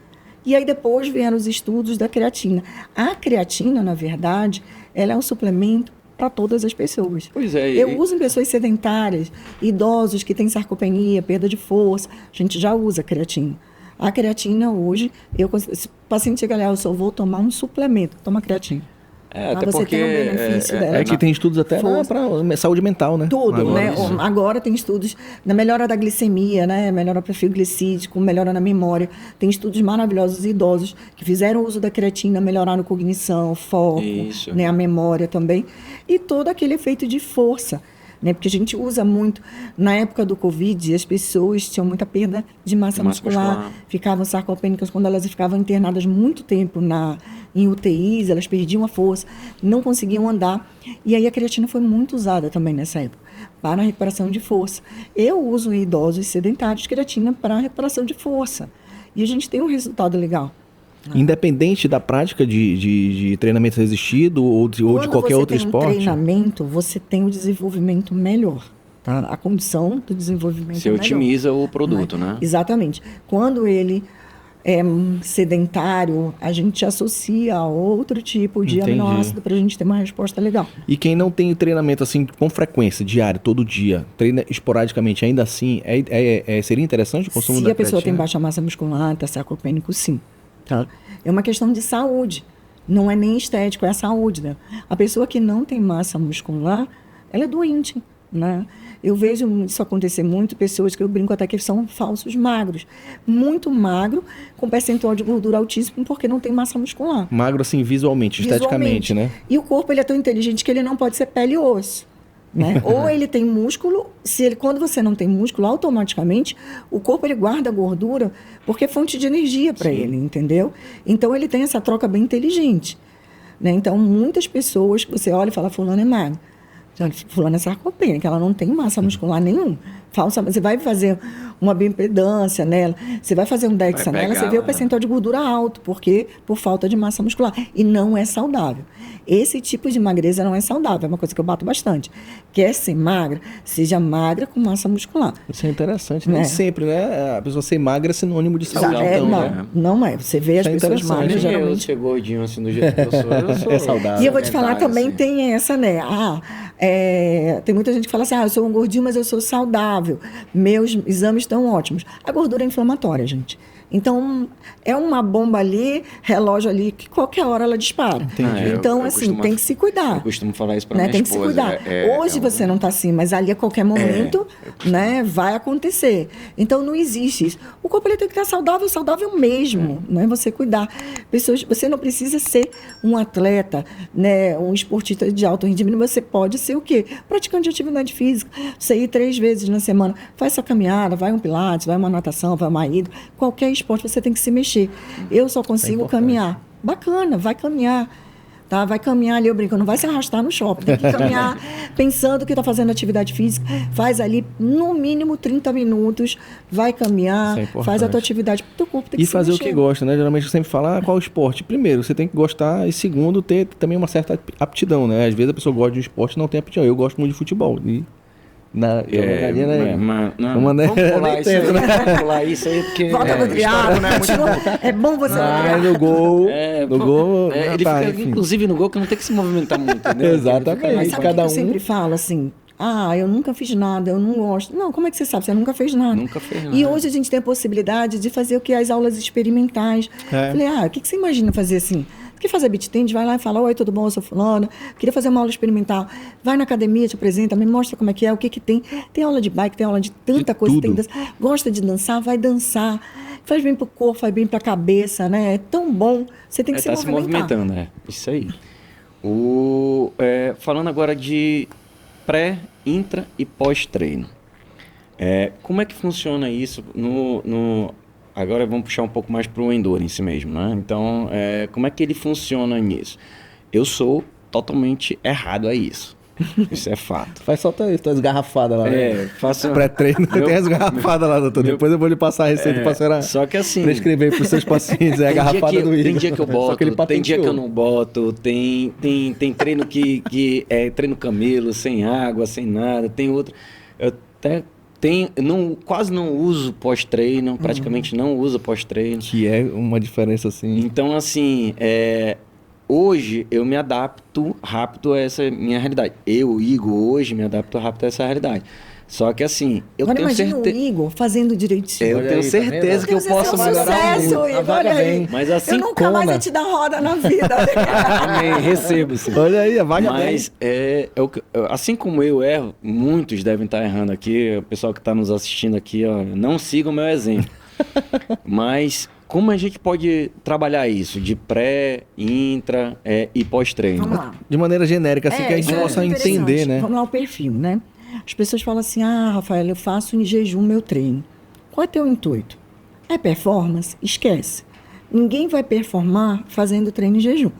E aí depois vieram os estudos da creatina. A creatina, na verdade, ela é um suplemento para todas as pessoas. Pois é. Eu uso em pessoas sedentárias, idosos que têm sarcopenia, perda de força. A gente já usa creatina. A creatina hoje, se o paciente chega lá, eu vou tomar um suplemento, toma creatina. Até você porque tem um benefício dela. É que tem estudos até para saúde mental, né? Tudo, agora, né? Agora tem estudos na melhora da glicemia, né? Melhora do perfil glicídico, melhora na memória. Tem estudos maravilhosos idosos que fizeram uso da creatina, melhoraram a cognição, foco, né? A memória também. E todo aquele efeito de força, né? Porque a gente usa muito. Na época do Covid, as pessoas tinham muita perda de massa muscular, ficavam sarcopênicas quando elas ficavam internadas muito tempo em UTIs, elas perdiam a força, não conseguiam andar. E aí a creatina foi muito usada também nessa época, para a recuperação de força. Eu uso em idosos sedentários creatina para a recuperação de força. E a gente tem um resultado legal. Independente da prática de treinamento resistido ou de qualquer outro esporte? Quando você tem um treinamento, você tem o desenvolvimento melhor. Tá? A condição do desenvolvimento você melhor. Você otimiza o produto, né? Exatamente. Quando ele é sedentário, a gente associa a outro tipo de aminoácido para a gente ter uma resposta legal. E quem não tem treinamento assim com frequência, diário, todo dia, treina esporadicamente, ainda assim, seria interessante o consumo da creatina? Se a pessoa tem baixa massa muscular, está sarcopênico, sim. Tá? É uma questão de saúde, não é nem estético, é a saúde, né? A pessoa que não tem massa muscular, ela é doente, né? Eu vejo isso acontecer muito, pessoas que eu brinco até que são falsos magros, muito magro, com percentual de gordura altíssimo, porque não tem massa muscular. Magro assim, visualmente, esteticamente, né? E o corpo ele é tão inteligente que ele não pode ser pele e osso. Né? Ou ele tem músculo, quando você não tem músculo, automaticamente o corpo ele guarda a gordura porque é fonte de energia para ele, entendeu? Então ele tem essa troca bem inteligente, né? Então muitas pessoas que você olha e fala, fulano é magro, fulano é sarcopênica, ela não tem massa muscular nenhuma. Você vai fazer uma bioimpedância nela, você vai fazer um DEXA nela, você vê o percentual de gordura alto, porque por falta de massa muscular. E não é saudável. Esse tipo de magreza não é saudável, é uma coisa que eu bato bastante. Quer ser magra, seja magra com massa muscular. Isso é interessante, né? Sempre, né? A pessoa ser magra é sinônimo de saúde. Não é. Você vê as pessoas magras, geralmente... Eu ser gordinho assim do jeito que eu sou é saudável. E eu vou te falar também, assim. Tem essa, né? Tem muita gente que fala assim, eu sou um gordinho, mas eu sou saudável. Meus exames estão ótimos. A gordura é inflamatória, gente. Então, é uma bomba ali, relógio ali, que qualquer hora ela dispara. Então, tem que se cuidar. Eu costumo falar isso para minha tem esposa. Tem que se cuidar. Hoje você não está assim, mas ali a qualquer momento, né, vai acontecer. Então, não existe isso. O corpo ele tem que estar saudável mesmo, né? Você cuidar. Você não precisa ser um atleta, né, um esportista de alto rendimento, você pode ser o quê? Praticante de atividade física. Você ir 3 vezes na semana, faz sua caminhada, vai um pilates, vai uma natação, vai uma hidro, qualquer esporte você tem que se mexer. Eu só consigo caminhar. Bacana, vai caminhar. Tá? Vai caminhar ali, eu brinco, não vai se arrastar no shopping. Tem que caminhar pensando que está fazendo atividade física. Faz ali, no mínimo, 30 minutos. Vai caminhar, faz a tua atividade. O teu corpo tem que se mexer. E fazer o que gosta, né? Geralmente eu sempre falo, qual esporte? Primeiro, você tem que gostar. E segundo, ter também uma certa aptidão, né? Às vezes a pessoa gosta de um esporte e não tem aptidão. Eu gosto muito de futebol. Vamos pular isso aí, porque... Volta no triângulo, né? É bom você no gol. No gol. Ele fica, inclusive, no gol, que não tem que se movimentar muito, entendeu? Exatamente. Mas sabe o que eu sempre falo, assim? Eu nunca fiz nada, eu não gosto. Não, como é que você sabe? Você nunca fez nada. Nunca fez nada. E hoje a gente tem a possibilidade de fazer o que? As aulas experimentais. Falei, o que você imagina fazer assim? Quer fazer beat tennis? Vai lá e fala, oi, tudo bom? Eu sou fulana. Queria fazer uma aula experimental. Vai na academia, te apresenta, me mostra como é que é, o que tem. Tem aula de bike, tem aula de tanta coisa. Tem dança. Gosta de dançar? Vai dançar. Faz bem pro corpo, faz bem pra cabeça, né? É tão bom. Você tem que se movimentar. Se movimentando, né? Isso aí. Falando agora de pré, intra e pós-treino. Como é que funciona isso Agora vamos puxar um pouco mais para o endurance mesmo, né? Então, como é que ele funciona nisso? Eu sou totalmente errado a isso. Isso é fato. Faz só tuas garrafadas lá. Né? Faço... Pré-treino, tem as garrafadas lá, doutor. Depois eu vou lhe passar a receita pra senhora só que assim... prescrever pros seus pacientes. É a garrafada do Igor. Tem dia que eu boto, tem dia que eu não boto, tem treino que é treino camelo, sem água, sem nada, tem outro... Eu até... quase não uso pós-treino, praticamente não uso pós-treino. Que é uma diferença assim. Então, assim, hoje eu me adapto rápido a essa minha realidade. Eu, Igor, hoje me adapto rápido a essa realidade. Só que assim, eu Agora tenho imagina certeza... o Igor fazendo direitinho. Eu tenho certeza que eu posso melhorar muito. A vaga vem. Mas assim, eu nunca mais ia te dar roda na vida. Amém, recebo sim. Olha aí, a vaga vem. Mas assim como eu erro, muitos devem estar errando aqui, o pessoal que está nos assistindo aqui, ó, não sigam o meu exemplo. Mas como a gente pode trabalhar isso de pré, intra e pós-treino? Vamos lá. De maneira genérica, assim que a gente possa entender, né? Vamos lá, o perfil, né? As pessoas falam assim, Rafael, eu faço em jejum meu treino. Qual é teu intuito? É performance? Esquece. Ninguém vai performar fazendo treino em jejum.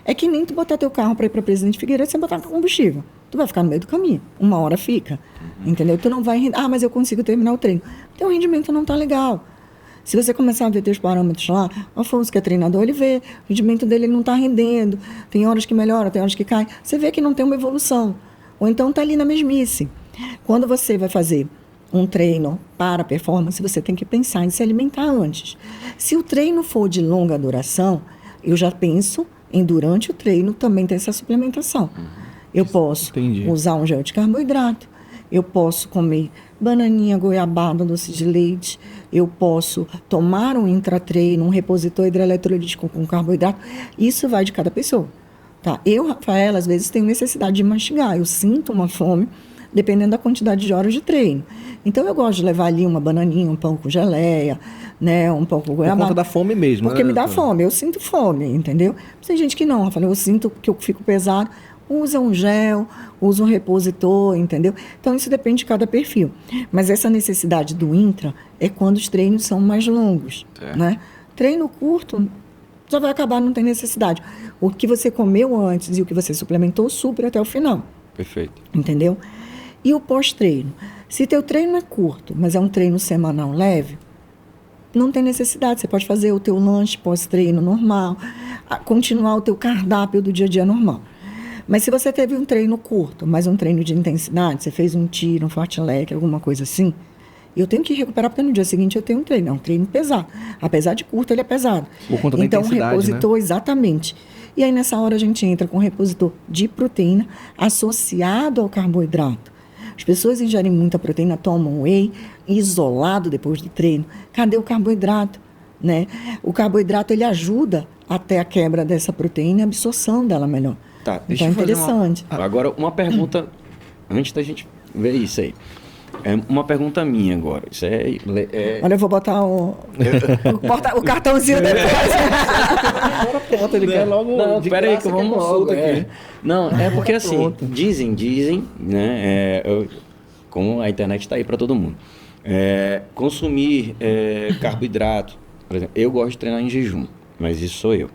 É que nem tu botar teu carro para ir para Presidente Figueiredo sem botar combustível. Tu vai ficar no meio do caminho. Uma hora fica. Entendeu? Tu não vai... mas eu consigo terminar o treino. Teu rendimento não tá legal. Se você começar a ver teus parâmetros lá, o Afonso, que é treinador, ele vê, o rendimento dele não está rendendo, tem horas que melhora, tem horas que cai. Você vê que não tem uma evolução. Ou então está ali na mesmice. Quando você vai fazer um treino para performance, você tem que pensar em se alimentar antes. Se o treino for de longa duração, eu já penso em, durante o treino, também ter essa suplementação. Eu posso usar um gel de carboidrato, eu posso comer bananinha, goiabada, doce de leite, eu posso tomar um intratreino, um repositor hidroeletrolítico com carboidrato. Isso vai de cada pessoa. Tá? Eu, Rafaela, às vezes tenho necessidade de mastigar, eu sinto uma fome, dependendo da quantidade de horas de treino. Então, eu gosto de levar ali uma bananinha, um pão com geleia, né, um pão com goiabada. Por conta da fome mesmo, porque né? Me dá fome, eu sinto fome, entendeu? Mas tem gente que não, Rafaela, eu sinto que eu fico pesado, usa um gel, usa um repositor, entendeu? Então, isso depende de cada perfil. Mas essa necessidade do intra é quando os treinos são mais longos, né? Treino curto, já vai acabar, não tem necessidade. O que você comeu antes e o que você suplementou, supre até o final. Perfeito. Entendeu? E o pós-treino? Se teu treino é curto, mas é um treino semanal leve, não tem necessidade. Você pode fazer o teu lanche pós-treino normal, continuar o teu cardápio do dia a dia normal. Mas se você teve um treino curto, mas um treino de intensidade, você fez um tiro, um fartlek, alguma coisa assim, eu tenho que recuperar porque no dia seguinte eu tenho um treino. É um treino pesado. Apesar de curto, ele é pesado. Por conta da intensidade, então, repositor, né? Exatamente. E aí, nessa hora, a gente entra com repositor de proteína associado ao carboidrato. As pessoas ingerem muita proteína, tomam whey isolado depois do treino. Cadê o carboidrato? Né? O carboidrato, ele ajuda até a quebra dessa proteína e a absorção dela melhor. Tá, deixa então, eu é interessante. Agora, uma pergunta, antes da gente ver isso aí. Uma pergunta minha agora. Isso Olha, eu vou botar o cartãozinho depois. Pronto, ele quer logo. Não, pera aí que vamos logo aqui. Não, é porque assim, dizem, né? Como a internet está aí para todo mundo. Consumir carboidrato, por exemplo, eu gosto de treinar em jejum, mas isso sou eu.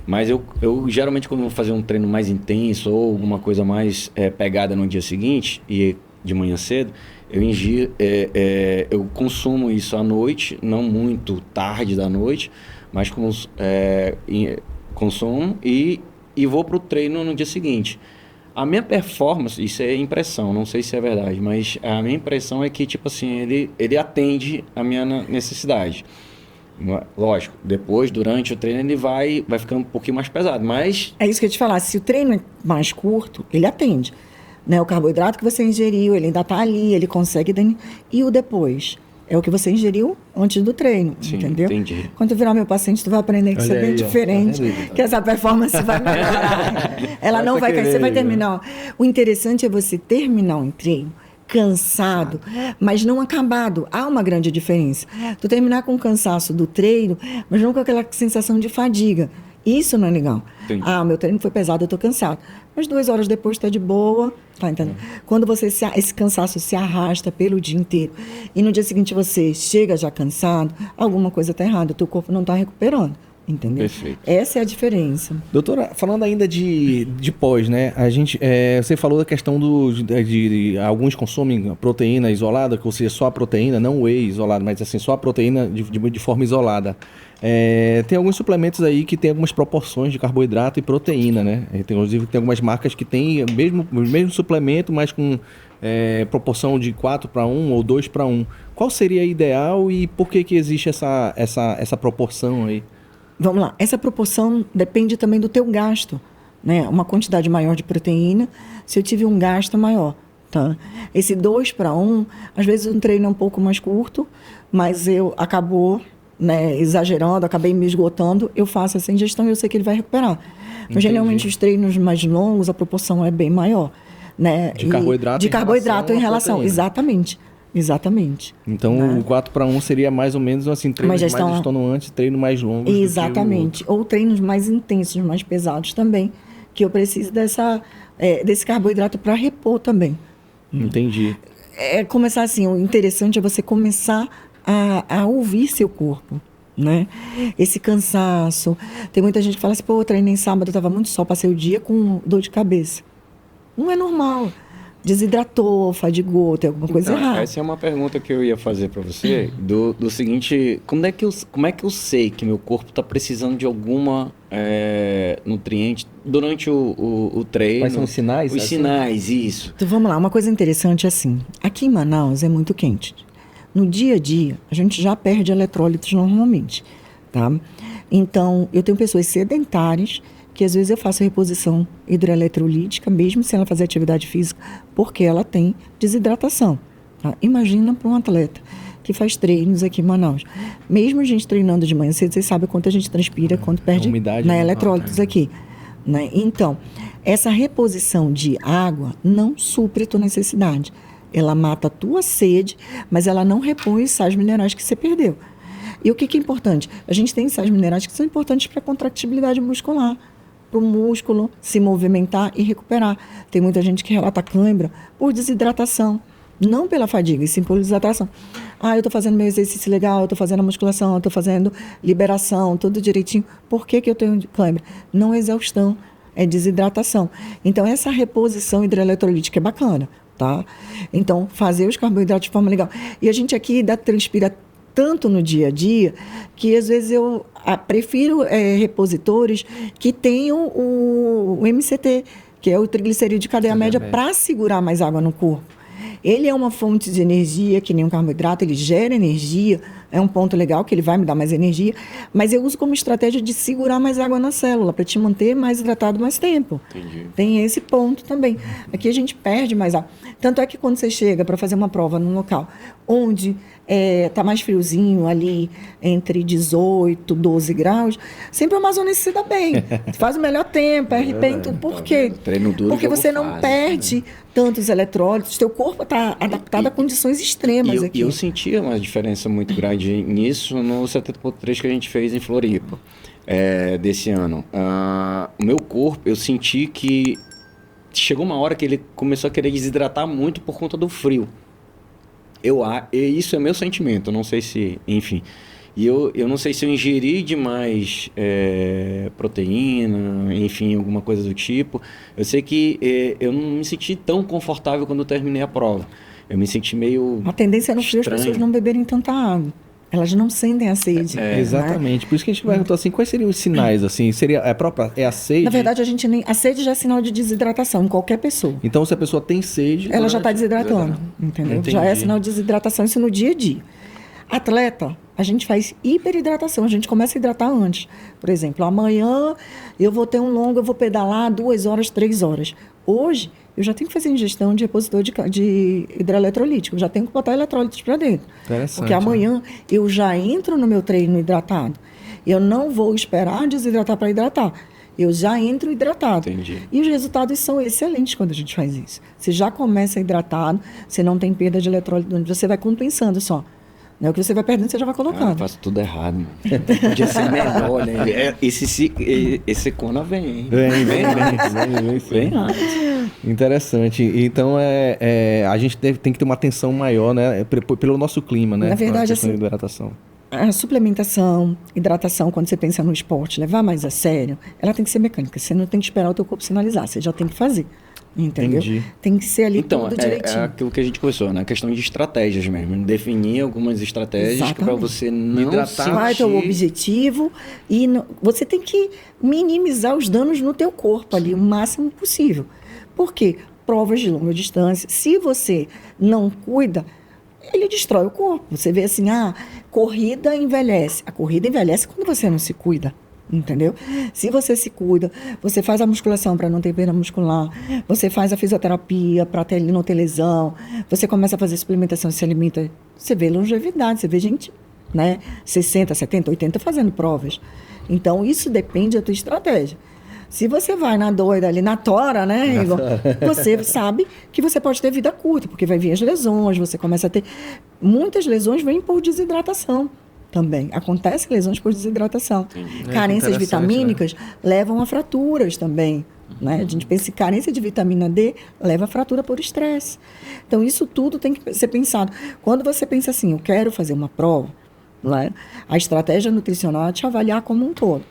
Mas eu geralmente, quando vou fazer um treino mais intenso ou alguma coisa mais pegada no dia seguinte, e de manhã cedo, eu consumo isso à noite, não muito tarde da noite, mas consumo e vou para o treino no dia seguinte. A minha performance, isso é impressão, não sei se é verdade, mas a minha impressão é que, tipo assim, ele atende a minha necessidade. Lógico, depois, durante o treino, ele vai ficando um pouquinho mais pesado, mas... É isso que eu ia te falar, se o treino é mais curto, ele atende. Né? O carboidrato que você ingeriu, ele ainda está ali, ele consegue... E o depois? É o que você ingeriu antes do treino, sim, entendeu? Entendi. Quando tu virar meu paciente, tu vai aprender que isso é bem diferente, que essa performance vai melhorar. Ela não vai cair, você vai terminar. O interessante é você terminar um treino cansado, mas não acabado. Há uma grande diferença. Tu terminar com o cansaço do treino, mas não com aquela sensação de fadiga. Isso não é legal. Entendi. Meu treino foi pesado, eu tô cansado. Mas 2 horas depois tá de boa, tá entendendo? Quando esse cansaço se arrasta pelo dia inteiro e no dia seguinte você chega já cansado, alguma coisa tá errada, o teu corpo não tá recuperando. Entendeu? Perfeito. Essa é a diferença. Doutora, falando ainda de pós, né? Você falou da questão de alguns consomem proteína isolada, ou seja, só a proteína, não o whey isolado, mas assim, só a proteína de forma isolada. Tem alguns suplementos aí que tem algumas proporções de carboidrato e proteína, né? Inclusive tem algumas marcas que tem o mesmo suplemento, mas com proporção de 4:1 ou 2:1. Qual seria ideal e por que existe essa proporção aí? Vamos lá, essa proporção depende também do teu gasto, né? Uma quantidade maior de proteína, se eu tive um gasto maior, tá? Esse 2:1, às vezes um treino é um pouco mais curto, mas acabou, né, exagerando, acabei me esgotando, eu faço essa ingestão e eu sei que ele vai recuperar. Mas geralmente os treinos mais longos, a proporção é bem maior, né? De carboidrato em relação, exatamente. Então, né? O 4:1 seria mais ou menos assim, treinos mais extenuantes, treino mais longos. Exatamente. Ou treinos mais intensos, mais pesados também, que eu preciso desse carboidrato para repor também. Entendi. Começar assim, o interessante é você começar a ouvir seu corpo, né? Esse cansaço. Tem muita gente que fala assim, pô, eu treinei sábado, estava muito sol, passei o dia com dor de cabeça. Não é normal. Desidratou, fadigou, tem alguma coisa errada. Essa é uma pergunta que eu ia fazer para você, do seguinte, como é que eu sei que meu corpo está precisando de alguma nutriente durante o treino? Quais são os sinais? Os sinais, isso. Então vamos lá, uma coisa interessante é assim, aqui em Manaus é muito quente. No dia a dia, a gente já perde eletrólitos normalmente, tá? Então, eu tenho pessoas sedentárias que às vezes eu faço reposição hidroeletrolítica, mesmo sem ela fazer atividade física, porque ela tem desidratação. Tá? Imagina para um atleta que faz treinos aqui em Manaus. Mesmo a gente treinando de manhã cedo, vocês sabem quanto a gente transpira, quanto perde eletrólitos aqui. Né? Então, essa reposição de água não supre a tua necessidade. Ela mata a tua sede, mas ela não repõe os sais minerais que você perdeu. E o que é importante? A gente tem sais minerais que são importantes para a contractibilidade muscular, para o músculo se movimentar e recuperar. Tem muita gente que relata cãibra por desidratação, não pela fadiga, e sim por desidratação. Eu estou fazendo meu exercício legal, eu estou fazendo a musculação, eu estou fazendo liberação, tudo direitinho. Por que eu tenho cãibra? Não é exaustão, é desidratação. Então, essa reposição hidroeletrolítica é bacana, tá? Então, fazer os carboidratos de forma legal. E a gente aqui transpira tanto no dia a dia, que às vezes eu prefiro repositores que tenham o MCT, que é o triglicerídeo de cadeia média, para segurar mais água no corpo. Ele é uma fonte de energia, que nem um carboidrato, ele gera energia, é um ponto legal, que ele vai me dar mais energia, mas eu uso como estratégia de segurar mais água na célula, para te manter mais hidratado mais tempo. Entendi. Tem esse ponto também. Aqui a gente perde mais água. Tanto é que quando você chega para fazer uma prova num local onde está mais friozinho ali, entre 18 e 12 graus, sempre o amazonense se dá bem. Faz o melhor tempo, RP em tudo. Por quê? Treino duro. Porque você não perde tantos eletrólitos, teu corpo está adaptado a condições extremas aqui. E eu sentia uma diferença muito grande nisso no 70.3 que a gente fez em Floripa, desse ano. O meu corpo, eu senti que chegou uma hora que ele começou a querer desidratar muito por conta do frio. Isso é meu sentimento, eu não sei se, enfim. E eu não sei se eu ingeri demais proteína, enfim, alguma coisa do tipo. Eu sei que eu não me senti tão confortável quando eu terminei a prova. Eu me senti meio A tendência no frio as estranho. pessoas não beberem tanta água. Elas não sentem a sede. Exatamente. Né? Por isso que a gente perguntou assim, quais seriam os sinais, assim? Seria a sede? Na verdade, a sede já é sinal de desidratação em qualquer pessoa. Então, se a pessoa tem sede... Ela já está desidratando, entendeu? Entendi. Já é sinal de desidratação, isso no dia a dia. Atleta, a gente faz hiperidratação, a gente começa a hidratar antes. Por exemplo, amanhã eu vou ter um longo, eu vou pedalar 2 horas, 3 horas. Hoje, eu já tenho que fazer ingestão de repositor de hidroeletrolítico, eu já tenho que botar eletrólitos para dentro. Interessante. Porque amanhã eu já entro no meu treino hidratado. Eu não vou esperar desidratar para hidratar. Eu já entro hidratado. Entendi. E os resultados são excelentes quando a gente faz isso. Você já começa hidratado, você não tem perda de eletrólito, você vai compensando só. Né? O que você vai perdendo, você já vai colocando. Eu faço tudo errado. Podia ser melhor, né? Esse Kona vem. Vem antes. Interessante. Então, a gente tem que ter uma atenção maior, né? Pelo nosso clima, né? Na verdade, a questão assim, da hidratação. A suplementação, hidratação, quando você pensa no esporte, levar mais a sério, ela tem que ser mecânica. Você não tem que esperar o teu corpo sinalizar, você já tem que fazer. Entendeu? Entendi. Tem que ser ali Então, tudo é direitinho. aquilo que a gente conversou, né? A questão de estratégias mesmo. Definir algumas estratégias para Exatamente. você não Hidratar. Qual é o teu sentir... objetivo e você tem que minimizar os danos no teu corpo ali o máximo possível. Por quê? Provas de longa distância, se você não cuida, ele destrói o corpo. Você vê assim, corrida envelhece. A corrida envelhece quando você não se cuida. Entendeu? Se você se cuida, você faz a musculação para não ter perda muscular, você faz a fisioterapia para não ter lesão, você começa a fazer suplementação, se alimenta, você vê longevidade, você vê gente, né, 60, 70, 80 fazendo provas. Então, isso depende da tua estratégia. Se você vai na doida ali, na tora, né, Igor? Você sabe que você pode ter vida curta, porque vai vir as lesões, você começa a ter... Muitas lesões vêm por desidratação. Também. Acontece lesões por desidratação. Carências vitamínicas levam a fraturas também. Né? A gente pensa que carência de vitamina D leva a fratura por estresse. Então, isso tudo tem que ser pensado. Quando você pensa assim, eu quero fazer uma prova, né? A estratégia nutricional é te avaliar como um todo.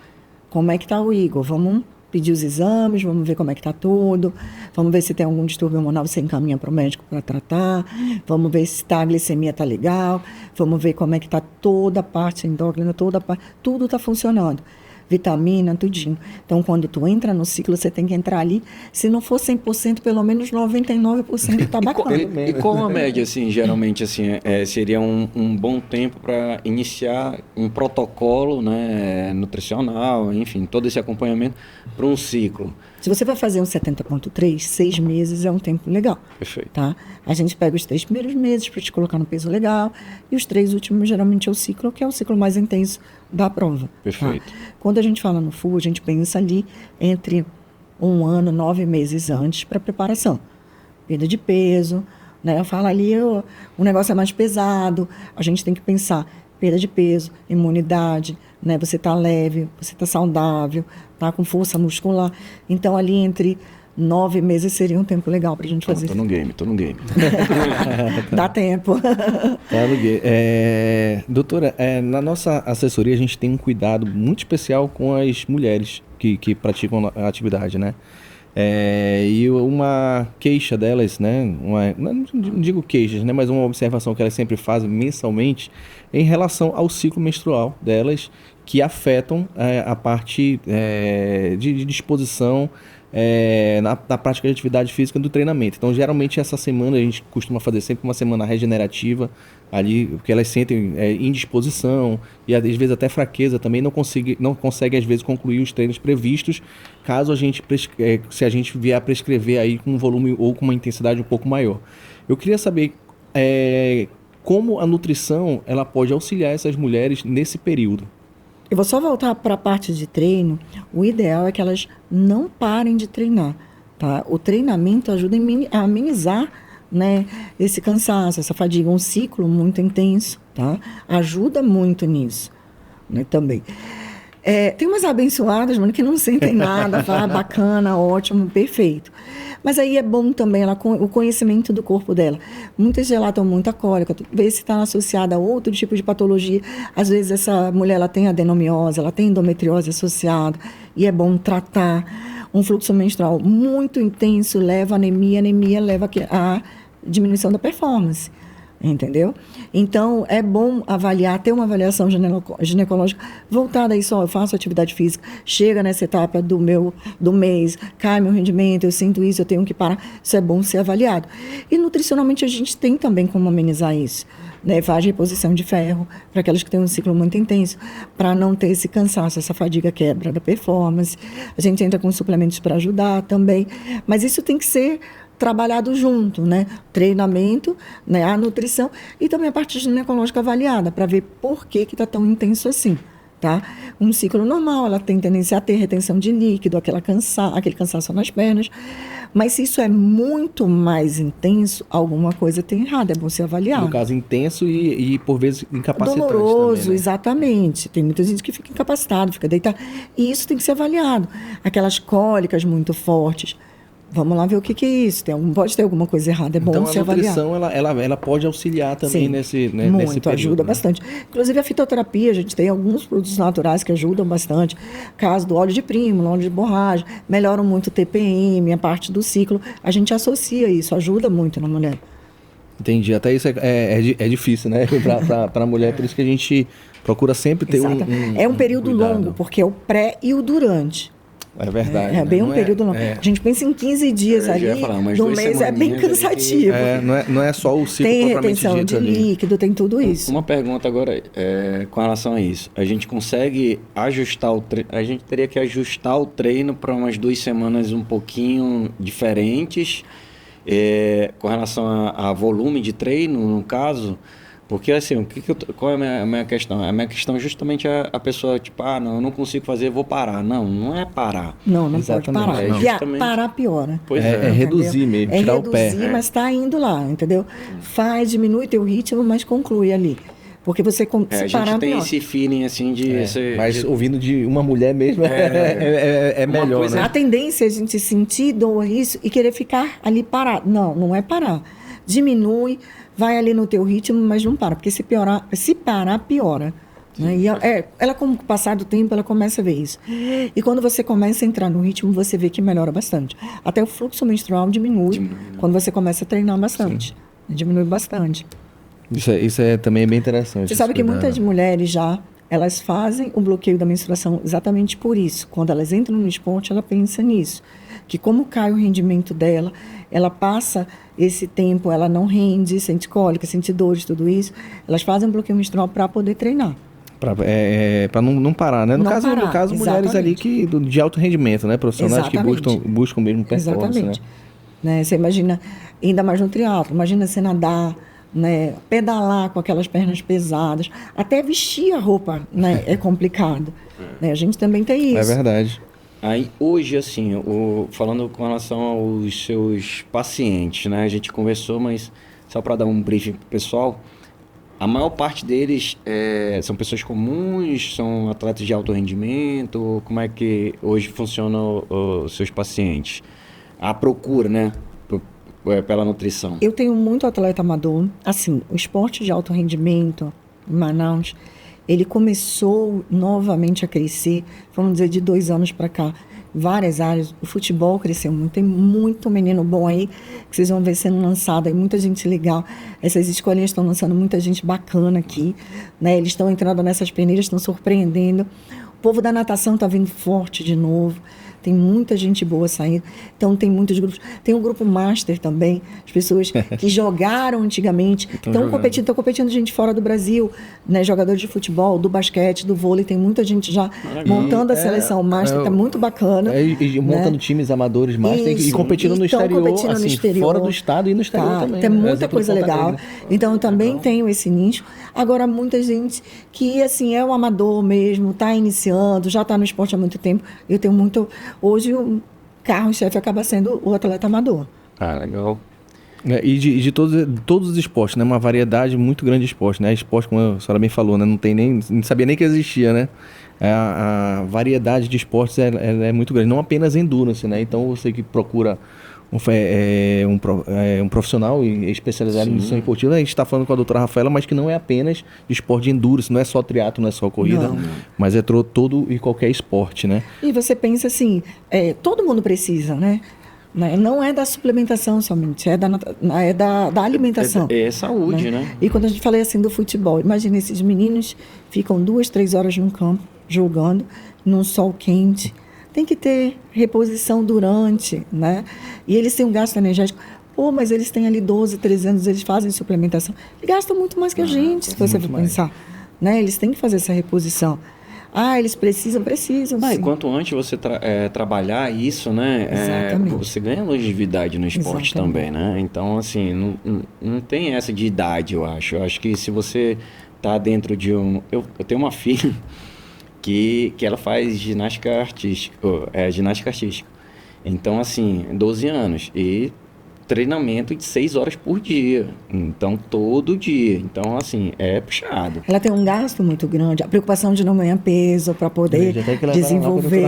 Como é que está o Igor? Vamos pedir os exames, vamos ver como é que está tudo, vamos ver se tem algum distúrbio hormonal, você encaminha para o médico para tratar, vamos ver se a glicemia está legal, vamos ver como é que está toda a parte endócrina, tudo está funcionando. Vitamina, tudinho. Então, quando tu entra no ciclo, você tem que entrar ali, se não for 100%, pelo menos 99% está bacana. E qual a média, assim, geralmente, assim, seria um bom tempo para iniciar um protocolo, né, nutricional, enfim, todo esse acompanhamento para um ciclo? Se você vai fazer um 70.3, 6 meses é um tempo legal. Perfeito. Tá? A gente pega os 3 primeiros meses para te colocar no peso legal e os 3 últimos geralmente é o ciclo, que é o ciclo mais intenso da prova. Perfeito. Tá? Quando a gente fala no full, a gente pensa ali entre 1 ano, 9 meses antes para preparação. Perda de peso, né? Eu falo ali, o negócio é mais pesado, a gente tem que pensar perda de peso, imunidade, né? Você está leve, você está saudável, está com força muscular. Então, ali entre 9 meses seria um tempo legal para a gente fazer. Tô no game. Dá tempo. Doutora, na nossa assessoria a gente tem um cuidado muito especial com as mulheres que praticam a atividade, né? E uma queixa delas, né? Não digo queixas, né? Mas uma observação que elas sempre fazem mensalmente em relação ao ciclo menstrual delas, que afetam a parte de disposição na prática de atividade física do treinamento. Então, geralmente, essa semana a gente costuma fazer sempre uma semana regenerativa ali, porque elas sentem indisposição e às vezes até fraqueza também, não consegue às vezes concluir os treinos previstos, caso a gente se a gente vier a prescrever aí com um volume ou com uma intensidade um pouco maior. Eu queria saber como a nutrição ela pode auxiliar essas mulheres nesse período. Eu vou só voltar para a parte de treino. O ideal é que elas não parem de treinar. Tá? O treinamento ajuda a amenizar, né, esse cansaço, essa fadiga, um ciclo muito intenso. Tá? Ajuda muito nisso, né, também. Tem umas abençoadas, mano, que não sentem nada, fala, bacana, ótimo, perfeito. Mas aí é bom também o conhecimento do corpo dela. Muitas relatam muita cólica, vê se está associada a outro tipo de patologia. Às vezes essa mulher ela tem adenomiose, ela tem endometriose associada, e é bom tratar. Um fluxo menstrual muito intenso leva a anemia leva a diminuição da performance. Entendeu? Então, é bom avaliar, ter uma avaliação ginecológica voltada a isso. Eu faço atividade física, chega nessa etapa do mês, cai meu rendimento, eu sinto isso, eu tenho que parar. Isso é bom ser avaliado. E nutricionalmente a gente tem também como amenizar isso. Né? Faz reposição de ferro para aquelas que têm um ciclo muito intenso, para não ter esse cansaço, essa fadiga, quebra da performance. A gente entra com suplementos para ajudar também. Mas isso tem que ser trabalhado junto, né? Treinamento, né? A nutrição e também a parte ginecológica avaliada, para ver por que está tão intenso assim, tá? Um ciclo normal, ela tem tendência a ter retenção de líquido, aquele cansaço nas pernas, mas se isso é muito mais intenso, alguma coisa tem errado, é bom ser avaliado. No caso, intenso e por vezes incapacitante doloroso, também, né? Exatamente. Tem muita gente que fica incapacitado, fica deitado, e isso tem que ser avaliado. Aquelas cólicas muito fortes, Vamos lá ver o que é isso. Pode ter alguma coisa errada, é bom Então se a avaliar. nutrição ela pode auxiliar também Sim, nesse muito, período, ajuda né? bastante. Inclusive a fitoterapia, a gente tem alguns produtos naturais que ajudam bastante. Caso do óleo de primo, óleo de borracha, melhoram muito o TPM, a parte do ciclo. A gente associa isso, ajuda muito na mulher. Entendi. Até isso é difícil, né? Para a mulher, por isso que a gente procura sempre ter Exato. É um período cuidado. longo, porque é o pré e o durante. É verdade. É né? bem um Não período longo. é- A gente pensa em 15 dias Eu já ali, ia falar, umas no 2 mês é bem semaninhas ali que- cansativo. não é só o ciclo Tem propriamente retenção dito de ali. líquido, tem tudo isso. Uma pergunta agora com relação a isso. A gente consegue ajustar o treino? A gente teria que ajustar o treino para umas 2 semanas um pouquinho diferentes, com relação a volume de treino, no caso. Porque assim, qual é a minha questão? A minha questão é justamente a pessoa, tipo, não, eu não consigo fazer, vou parar. Não é parar. Não Exatamente. pode parar. É E justamente- parar piora. Pois É é. reduzir mesmo, tirar o pé. Reduzir, mas está indo lá, entendeu? Diminui teu ritmo, mas conclui ali. Porque você A se gente parar tem pior. esse feeling assim de... Mas ouvindo de uma mulher mesmo é Uma melhor, coisa- né? A tendência é a gente sentir dor, isso, e querer ficar ali parado. Não é parar. Diminui, vai ali no teu ritmo, mas não para. Porque se parar, piora. Né? E ela, com o passar do tempo, ela começa a ver isso. E quando você começa a entrar no ritmo, você vê que melhora bastante. Até o fluxo menstrual diminui Né? quando você começa a treinar bastante. Diminui bastante. Isso é também bem interessante. Você sabe que esse cuidado. muitas mulheres elas fazem o bloqueio da menstruação exatamente por isso. Quando elas entram no esporte, ela pensa nisso. Que como cai o rendimento dela, ela passa esse tempo, ela não rende, sente cólica, sente dores, tudo isso. Elas fazem um bloqueio menstrual para poder treinar. Para não parar, né? No Não caso, parar, mulheres ali de alto rendimento, né? Profissionais Exatamente. que buscam mesmo performance, Exatamente. né? Você imagina, ainda mais no triatlo, imagina você nadar, né, pedalar com aquelas pernas pesadas, até vestir a roupa, né, é complicado. Né, a gente também tem isso. É verdade. Aí, hoje, assim, falando com relação aos seus pacientes, né? A gente conversou, mas só para dar um briefing pro pessoal, a maior parte deles são pessoas comuns, são atletas de alto rendimento. Como é que hoje funcionam os seus pacientes? A procura, né? Pela nutrição. Eu tenho muito atleta amador. Assim, o esporte de alto rendimento em Manaus, ele começou novamente a crescer, vamos dizer, de 2 anos para cá. Várias áreas. O futebol cresceu muito. Tem muito menino bom aí que vocês vão ver sendo lançado. Aí muita gente legal. Essas escolinhas estão lançando muita gente bacana aqui. Né? Eles estão entrando nessas peneiras, estão surpreendendo. O povo da natação está vindo forte de novo. Tem muita gente boa saindo. Então, tem muitos grupos. Tem um grupo master também. As pessoas que jogaram antigamente. Estão competindo gente fora do Brasil. Né? Jogadores de futebol, do basquete, do vôlei. Tem muita gente já montando a seleção master. Está muito bacana. E montando times amadores master e Isso, competindo no estão exterior, competindo no assim, exterior. fora do estado e no exterior também. Tem né? muita Exemplo coisa de Ponta legal. Negra. Então, eu também tenho esse nicho. Agora, muita gente que, assim, é o amador mesmo, está iniciando, já está no esporte há muito tempo. Eu tenho muito... Hoje, o carro-chefe acaba sendo o atleta amador. Legal. E de todos os esportes, né? Uma variedade muito grande de esportes, né? Esporte, como a senhora bem falou, né? Não sabia nem que existia, né? A variedade de esportes ela é muito grande, não apenas endurance, né? Então, você que procura um profissional especializado em nutrição esportiva, a gente está falando com a doutora Rafaela, mas que não é apenas de esporte de endurance, não é só triatlo, não é só corrida, mas é todo e qualquer esporte, né? E você pensa assim, todo mundo precisa, né? Não é da suplementação somente, é da alimentação. É saúde, né? E quando a gente fala assim do futebol, imagina esses meninos ficam 2, 3 horas no campo jogando, num sol quente. Tem que ter reposição durante, né? E eles têm um gasto energético. Mas eles têm ali 12, 13 anos, eles fazem suplementação. Eles gastam muito mais que a gente, se você for pensar. Né? Eles têm que fazer essa reposição. Eles precisam sim. E quanto antes você trabalhar isso, né? Exatamente. Você ganha longevidade no esporte também, né? Então, assim, não tem essa de idade, eu acho. Eu acho que se você tá dentro de um... Eu tenho uma filha que ela faz ginástica artística. Então, assim, 12 anos. E treinamento de 6 horas por dia. Então, todo dia. Então, assim, é puxado. Ela tem um gasto muito grande, a preocupação de não ganhar peso para poder desenvolver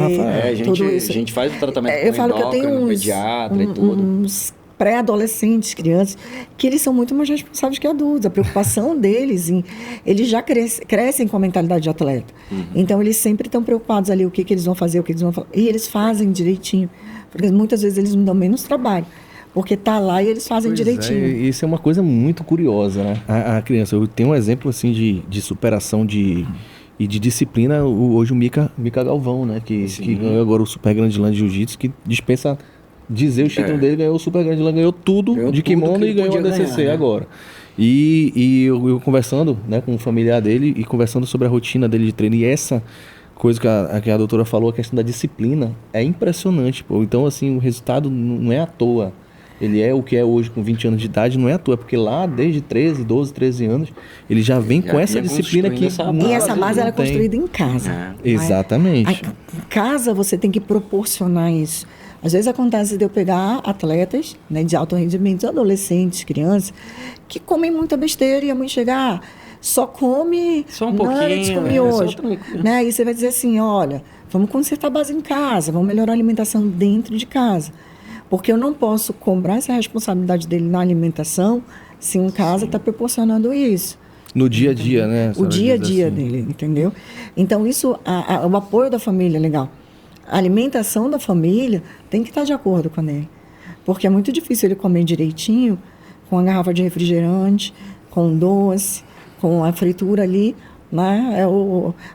tudo isso. A gente faz o tratamento eu falo que eu tenho pediatra e tudo. uns pré-adolescentes, crianças, que eles são muito mais responsáveis que adultos. A preocupação deles, eles já crescem com a mentalidade de atleta. Então, eles sempre estão preocupados ali, o que eles vão fazer, o que eles vão fazer. E eles fazem direitinho. Porque muitas vezes eles me dão menos trabalho. Porque tá lá e eles fazem direitinho. Isso é uma coisa muito curiosa, né? A criança, eu tenho um exemplo assim de superação e de disciplina, hoje o Mika Galvão, né? Que ganhou agora o Super Grande Slam de Jiu-Jitsu, que dispensa dizer o título dele, ganhou o Super Grande Slam, ganhou tudo de kimono e ganhou a DCC agora. E eu conversando, né, com o familiar dele e conversando sobre a rotina dele de treino, e essa coisa que a doutora falou, a questão da disciplina, é impressionante, pô. Então, assim, o resultado não é à toa. Ele é o que é hoje com 20 anos de idade, não é à toa, porque lá desde 13 anos, ele já vem com essa disciplina que... E essa base ela é construída em casa. Exatamente. Em casa você tem que proporcionar isso. Às vezes acontece de eu pegar atletas, né, de alto rendimento, adolescentes, crianças, que comem muita besteira e a mãe chegar, só come... Só um pouquinho. Come hoje. Né? E você vai dizer assim, olha, vamos consertar a base em casa, vamos melhorar a alimentação dentro de casa. Porque eu não posso cobrar essa responsabilidade dele na alimentação se em casa está proporcionando isso. No dia a dia, né? O dia a dia dele, entendeu? Então, isso, o apoio da família é legal. A alimentação da família tem que estar de acordo com ele. Porque é muito difícil ele comer direitinho, com a garrafa de refrigerante, com doce, com a fritura ali, né?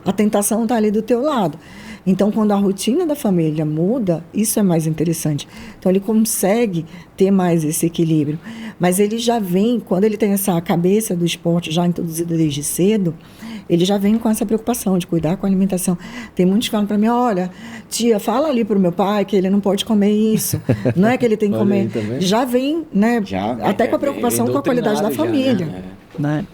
A tentação está ali do teu lado. Então, quando a rotina da família muda, isso é mais interessante. Então, ele consegue ter mais esse equilíbrio. Mas ele já vem, quando ele tem essa cabeça do esporte já introduzida desde cedo, ele já vem com essa preocupação de cuidar com a alimentação. Tem muitos que falam para mim, olha, tia, fala ali para o meu pai que ele não pode comer isso. Não é que ele tem que comer. Já vem, né? Até com a preocupação com a qualidade da família. Né?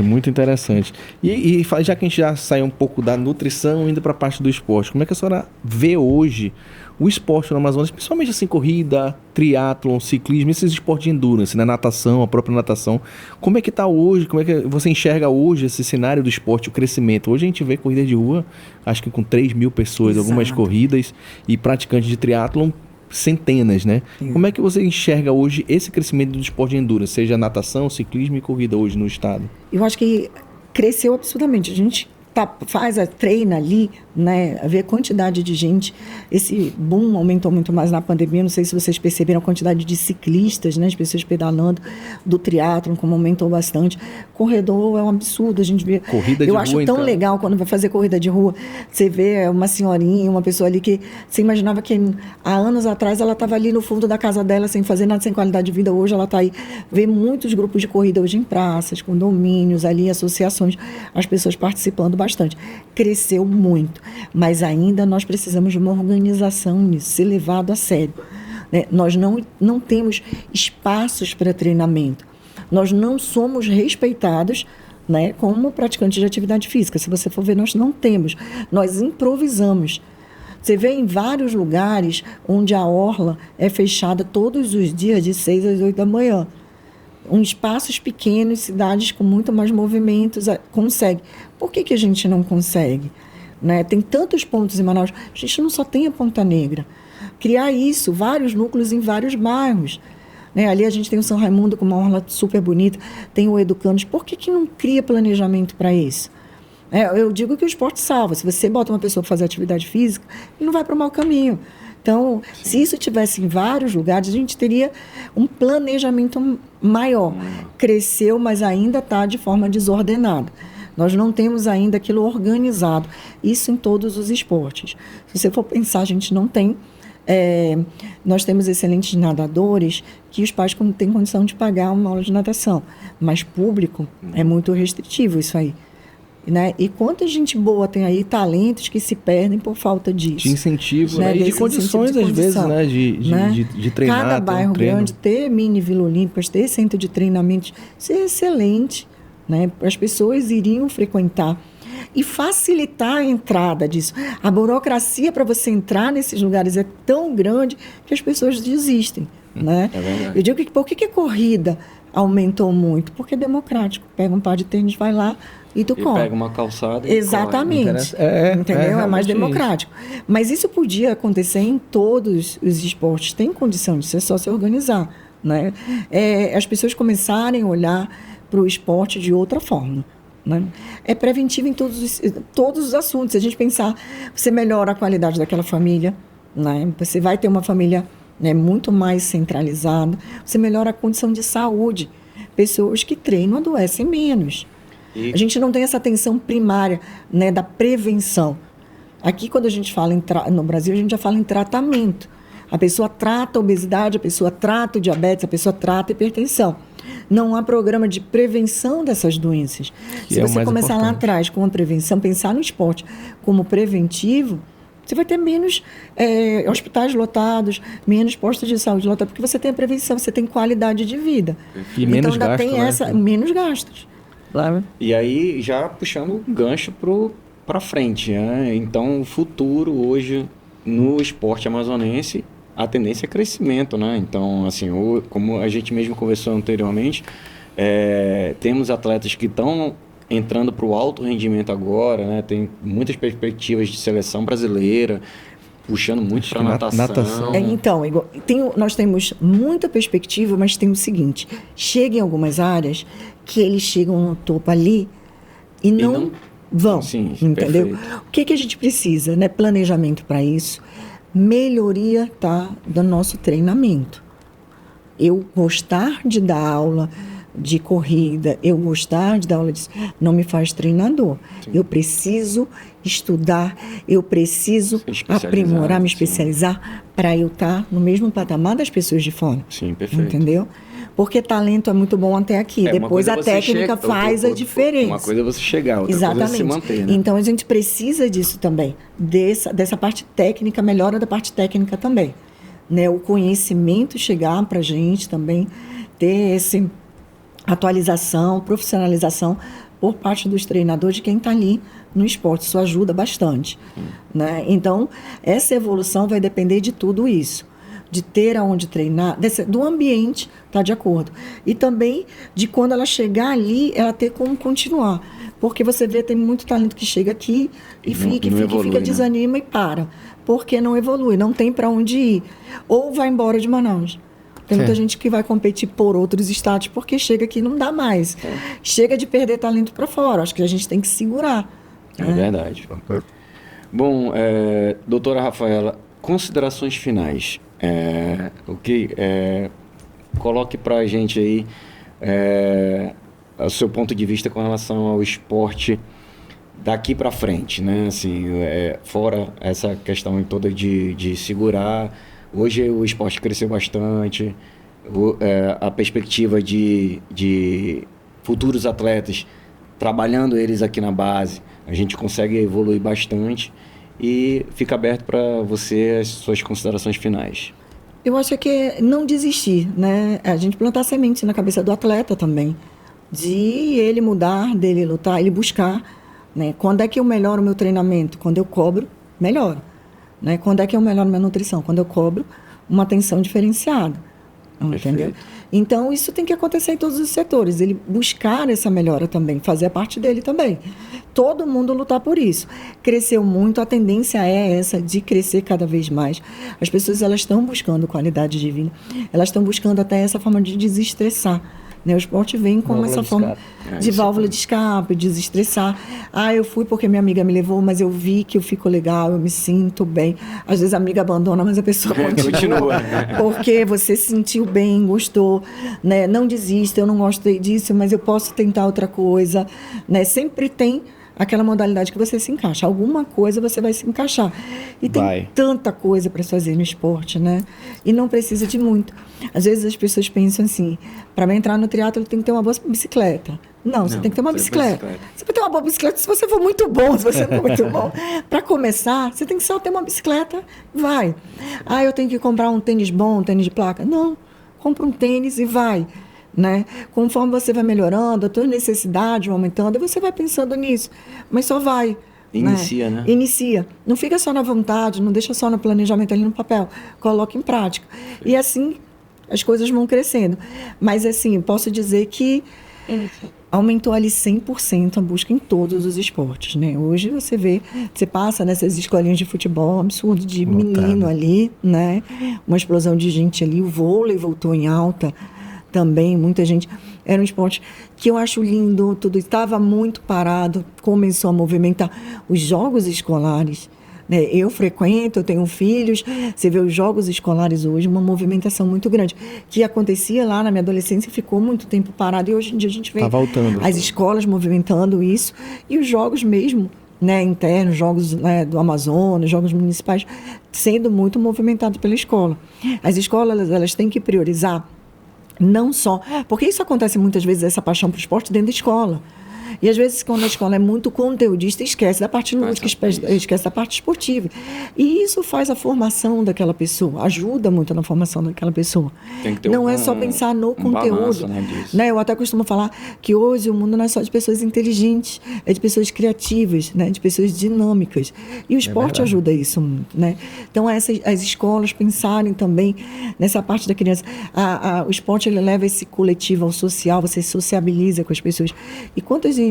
Muito interessante. E já que a gente já saiu um pouco da nutrição, indo para a parte do esporte, como é que a senhora vê hoje o esporte no Amazonas, principalmente assim, corrida, triatlon, ciclismo, esses esportes de endurance, né? Natação, a própria natação. Como é que está hoje? Como é que você enxerga hoje esse cenário do esporte, o crescimento? Hoje a gente vê corrida de rua, acho que com 3.000 pessoas, algumas corridas, e praticantes de triatlon, centenas, né? Como é que você enxerga hoje esse crescimento do esporte de endurance, seja natação, ciclismo e corrida hoje no estado? Eu acho que cresceu absurdamente. A gente treina ali, né, ver a quantidade de gente. Esse boom aumentou muito mais na pandemia. Não sei se vocês perceberam a quantidade de ciclistas, né, as pessoas pedalando, do triatlon, como aumentou bastante. Corredor é um absurdo, a gente vê. Corrida de rua, eu acho tão legal quando vai fazer corrida de rua. Você vê uma senhorinha, uma pessoa ali que você imaginava que há anos atrás ela estava ali no fundo da casa dela sem fazer nada, sem qualidade de vida. Hoje ela está aí. Vê muitos grupos de corrida hoje em praças, condomínios, ali, associações, as pessoas participando bastante. Cresceu muito, mas ainda nós precisamos de uma organização nisso, ser levado a sério. Né? Nós não temos espaços para treinamento. Nós não somos respeitados, né, como praticantes de atividade física. Se você for ver, nós não temos. Nós improvisamos. Você vê em vários lugares onde a orla é fechada todos os dias de 6 às 8 da manhã. Espaços pequenos, cidades com muito mais movimentos, consegue. Por que a gente não consegue? Né? Tem tantos pontos em Manaus, a gente não só tem a Ponta Negra. Criar isso, vários núcleos em vários bairros. Né? Ali a gente tem o São Raimundo com uma orla super bonita, tem o Educandos. Por que não cria planejamento para isso? Eu digo que o esporte salva. Se você bota uma pessoa para fazer atividade física, ele não vai para o mau caminho. Então, se isso tivesse em vários lugares, a gente teria um planejamento maior. Cresceu, mas ainda está de forma desordenada. Nós não temos ainda aquilo organizado. Isso em todos os esportes. Se você for pensar, a gente não tem. Nós temos excelentes nadadores que os pais não têm condição de pagar uma aula de natação. Mas público é muito restritivo isso aí. Né? E quanta gente boa tem aí, talentos que se perdem por falta disso. De incentivo, né? E de condições, às vezes, né? De treinar. Cada bairro grande ter mini Vila Olímpicas, ter centro de treinamento, isso é excelente. Né? As pessoas iriam frequentar. E facilitar a entrada disso. A burocracia para você entrar nesses lugares é tão grande que as pessoas desistem. né? É verdade. Eu digo que por que a corrida aumentou muito? Porque é democrático. Pega um par de tênis, vai lá e tu E corre. pega uma calçada e Exatamente. corre. Entendeu? É mais realmente democrático. Mas isso podia acontecer em todos os esportes. Tem condição de ser só se organizar, né? As pessoas começarem a olhar para o esporte de outra forma, né? É preventivo em todos os assuntos. Se a gente pensar, você melhora a qualidade daquela família, né? Você vai ter uma família, né, muito mais centralizada. Você melhora a condição de saúde. Pessoas que treinam adoecem menos. A gente não tem essa atenção primária, né, da prevenção. Aqui, quando a gente fala no Brasil, a gente já fala em tratamento. A pessoa trata a obesidade, a pessoa trata o diabetes, a pessoa trata a hipertensão. Não há programa de prevenção dessas doenças. Se você começar lá atrás com a prevenção, pensar no esporte como preventivo, você vai ter menos hospitais lotados, menos postos de saúde lotados, porque você tem a prevenção, você tem qualidade de vida. E menos então, ainda gasto, tem menos gastos. E aí, já puxando o gancho para frente, né? Então, o futuro hoje no esporte amazonense, a tendência é crescimento, né? Então, assim, como a gente mesmo conversou anteriormente, temos atletas que estão entrando para o alto rendimento agora, né? Tem muitas perspectivas de seleção brasileira, puxando muito para natação. Então, nós temos muita perspectiva, mas tem o seguinte, chega em algumas áreas que eles chegam no topo ali e não vão, sim, entendeu? Perfeito. O que a gente precisa, né? Planejamento para isso, melhoria, tá, do nosso treinamento. Eu gostar de dar aula de corrida, eu gostar de dar aula disso, não me faz treinador. Sim. Eu preciso estudar, eu preciso aprimorar, me especializar para eu estar no mesmo patamar das pessoas de fora. Sim, perfeito. Entendeu? Porque talento é muito bom até aqui. Depois a técnica faz a diferença. Uma coisa é você chegar, outra coisa é se manter, né? Então a gente precisa disso também, dessa parte técnica, melhora da parte técnica também, né? O conhecimento chegar para a gente também, ter essa atualização, profissionalização por parte dos treinadores de quem está ali no esporte. Isso ajuda bastante, né? Então, essa evolução vai depender de tudo isso. De ter aonde treinar, do ambiente, tá de acordo. E também de quando ela chegar ali, ela ter como continuar. Porque você vê, tem muito talento que chega aqui e fica, desanima, né? E para. Porque não evolui, não tem para onde ir. Ou vai embora de Manaus. Tem muita gente que vai competir por outros estados porque chega aqui e não dá mais. Chega de perder talento para fora. Acho que a gente tem que segurar. É verdade. Bom, doutora Rafaela, considerações finais. Coloque para a gente aí o seu ponto de vista com relação ao esporte daqui para frente, né? Assim, fora essa questão toda de segurar. Hoje o esporte cresceu bastante, a perspectiva de futuros atletas, trabalhando eles aqui na base, a gente consegue evoluir bastante. E fica aberto para você as suas considerações finais. Eu acho que é não desistir, né? A gente plantar semente na cabeça do atleta também, de ele mudar, dele lutar, ele buscar, né? Quando é que eu melhoro o meu treinamento? Quando eu cobro, melhoro, né? Quando é que eu melhoro minha nutrição? Quando eu cobro uma atenção diferenciada, entendeu? Então, isso tem que acontecer em todos os setores, ele buscar essa melhora também, fazer a parte dele também. Todo mundo lutar por isso. Cresceu muito, a tendência é essa de crescer cada vez mais. As pessoas, elas estão buscando qualidade de vida, elas estão buscando até essa forma de desestressar, né? O esporte vem com essa forma de válvula de escape, desestressar. Eu fui porque minha amiga me levou, mas eu vi que eu fico legal, eu me sinto bem. Às vezes a amiga abandona, mas a pessoa continua. Porque você se sentiu bem, gostou, né? Não desista, eu não gostei disso, mas eu posso tentar outra coisa, né? Sempre tem aquela modalidade que você se encaixa. Alguma coisa você vai se encaixar. E tem tanta coisa para fazer no esporte, né? E não precisa de muito. Às vezes as pessoas pensam assim, para entrar no triatlo tem que ter uma boa bicicleta. Não, você tem que ter uma bicicleta. Você pode ter uma boa bicicleta se você for muito bom, se você não for muito bom. Para começar, você tem que só ter uma bicicleta, vai. Eu tenho que comprar um tênis bom, um tênis de placa. Não, compra um tênis e vai. Né? Conforme você vai melhorando, a tua necessidade vai aumentando, você vai pensando nisso, mas só vai. Inicia, né? Inicia. Não fica só na vontade, não deixa só no planejamento ali no papel, coloca em prática. E assim as coisas vão crescendo. Mas, assim, posso dizer que aumentou ali 100% a busca em todos os esportes, né? Hoje você passa nessas escolinhas de futebol, um absurdo de menino ali, né? Uma explosão de gente ali, o vôlei voltou em alta também, muita gente. Era um esporte que eu acho lindo, tudo estava muito parado, começou a movimentar os jogos escolares. Né? Eu frequento, eu tenho filhos, você vê os jogos escolares hoje, uma movimentação muito grande, que acontecia lá na minha adolescência e ficou muito tempo parado, e hoje em dia a gente vê as escolas movimentando isso, e os jogos mesmo, né, internos, jogos, né, do Amazonas, jogos municipais, sendo muito movimentados pela escola. As escolas, elas têm que priorizar, não só, porque isso acontece muitas vezes, essa paixão para o esporte dentro da escola. E às vezes, quando a escola é muito conteudista, esquece da parte lúdica, esquece da parte esportiva. E isso faz a formação daquela pessoa, ajuda muito na formação daquela pessoa. Tem que ter não é só pensar no conteúdo. Balanço, né? Eu até costumo falar que hoje o mundo não é só de pessoas inteligentes, é de pessoas criativas, né? De pessoas dinâmicas. E o esporte ajuda isso muito. Né? Então, as escolas pensarem também nessa parte da criança. O esporte, ele leva esse coletivo ao social, você sociabiliza com as pessoas. E quantas a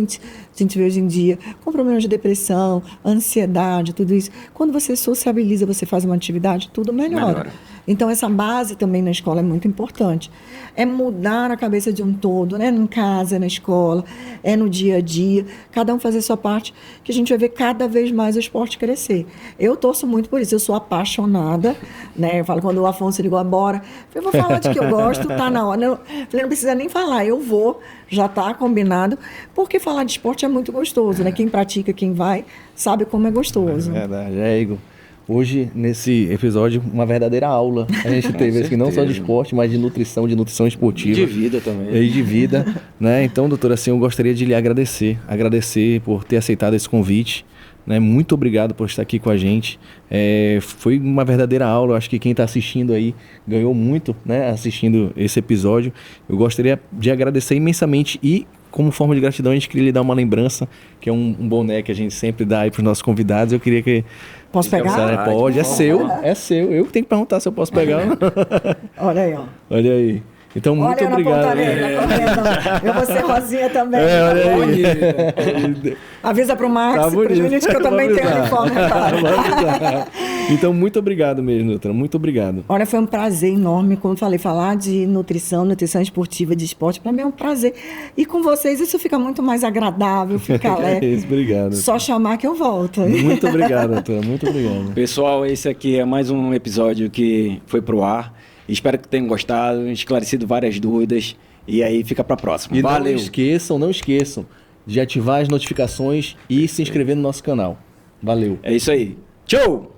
gente vê hoje em dia com problemas de depressão, ansiedade, tudo isso. Quando você sociabiliza, você faz uma atividade, tudo melhora. Então, essa base também na escola é muito importante. É mudar a cabeça de um todo, né? Em casa, na escola, é no dia a dia. Cada um fazer a sua parte, que a gente vai ver cada vez mais o esporte crescer. Eu torço muito por isso. Eu sou apaixonada, né? Eu falo, quando o Afonso ligou, bora. Eu vou falar de que eu gosto, tá na hora. Eu falei, não precisa nem falar, eu vou, já tá combinado. Porque falar de esporte é muito gostoso, né? Quem pratica, quem vai, sabe como é gostoso. É verdade, Igor. Hoje, nesse episódio, uma verdadeira aula a gente teve, assim, não só de esporte, mas de nutrição esportiva. De vida também. E de vida, né? Então, doutora, assim, eu gostaria de lhe agradecer por ter aceitado esse convite, né? Muito obrigado por estar aqui com a gente. Foi uma verdadeira aula, eu acho que quem está assistindo aí ganhou muito, né? Assistindo esse episódio. Eu gostaria de agradecer imensamente e, como forma de gratidão, a gente queria lhe dar uma lembrança, que é um boné que a gente sempre dá aí para os nossos convidados. Eu queria que... Posso pegar? Pode, é seu. Eu que tenho que perguntar se eu posso pegar. Olha aí, ó. Olha aí. Então, muito obrigado. Eu vou ser rosinha também. Olha aí. Avisa pro Max, pro Júnior, que eu também tenho uniforme. Então, muito obrigado mesmo, doutora. Muito obrigado. Olha, foi um prazer enorme, como eu falei, falar de nutrição esportiva, de esporte, para mim é um prazer. E com vocês isso fica muito mais agradável, fica leve. Isso, obrigado. Só chamar que eu volto. Muito obrigado, doutora. Muito obrigado. Pessoal, esse aqui é mais um episódio que foi pro ar. Espero que tenham gostado, esclarecido várias dúvidas. E aí fica para a próxima. E valeu. Não esqueçam de ativar as notificações e se inscrever no nosso canal. Valeu. É isso aí. Tchau!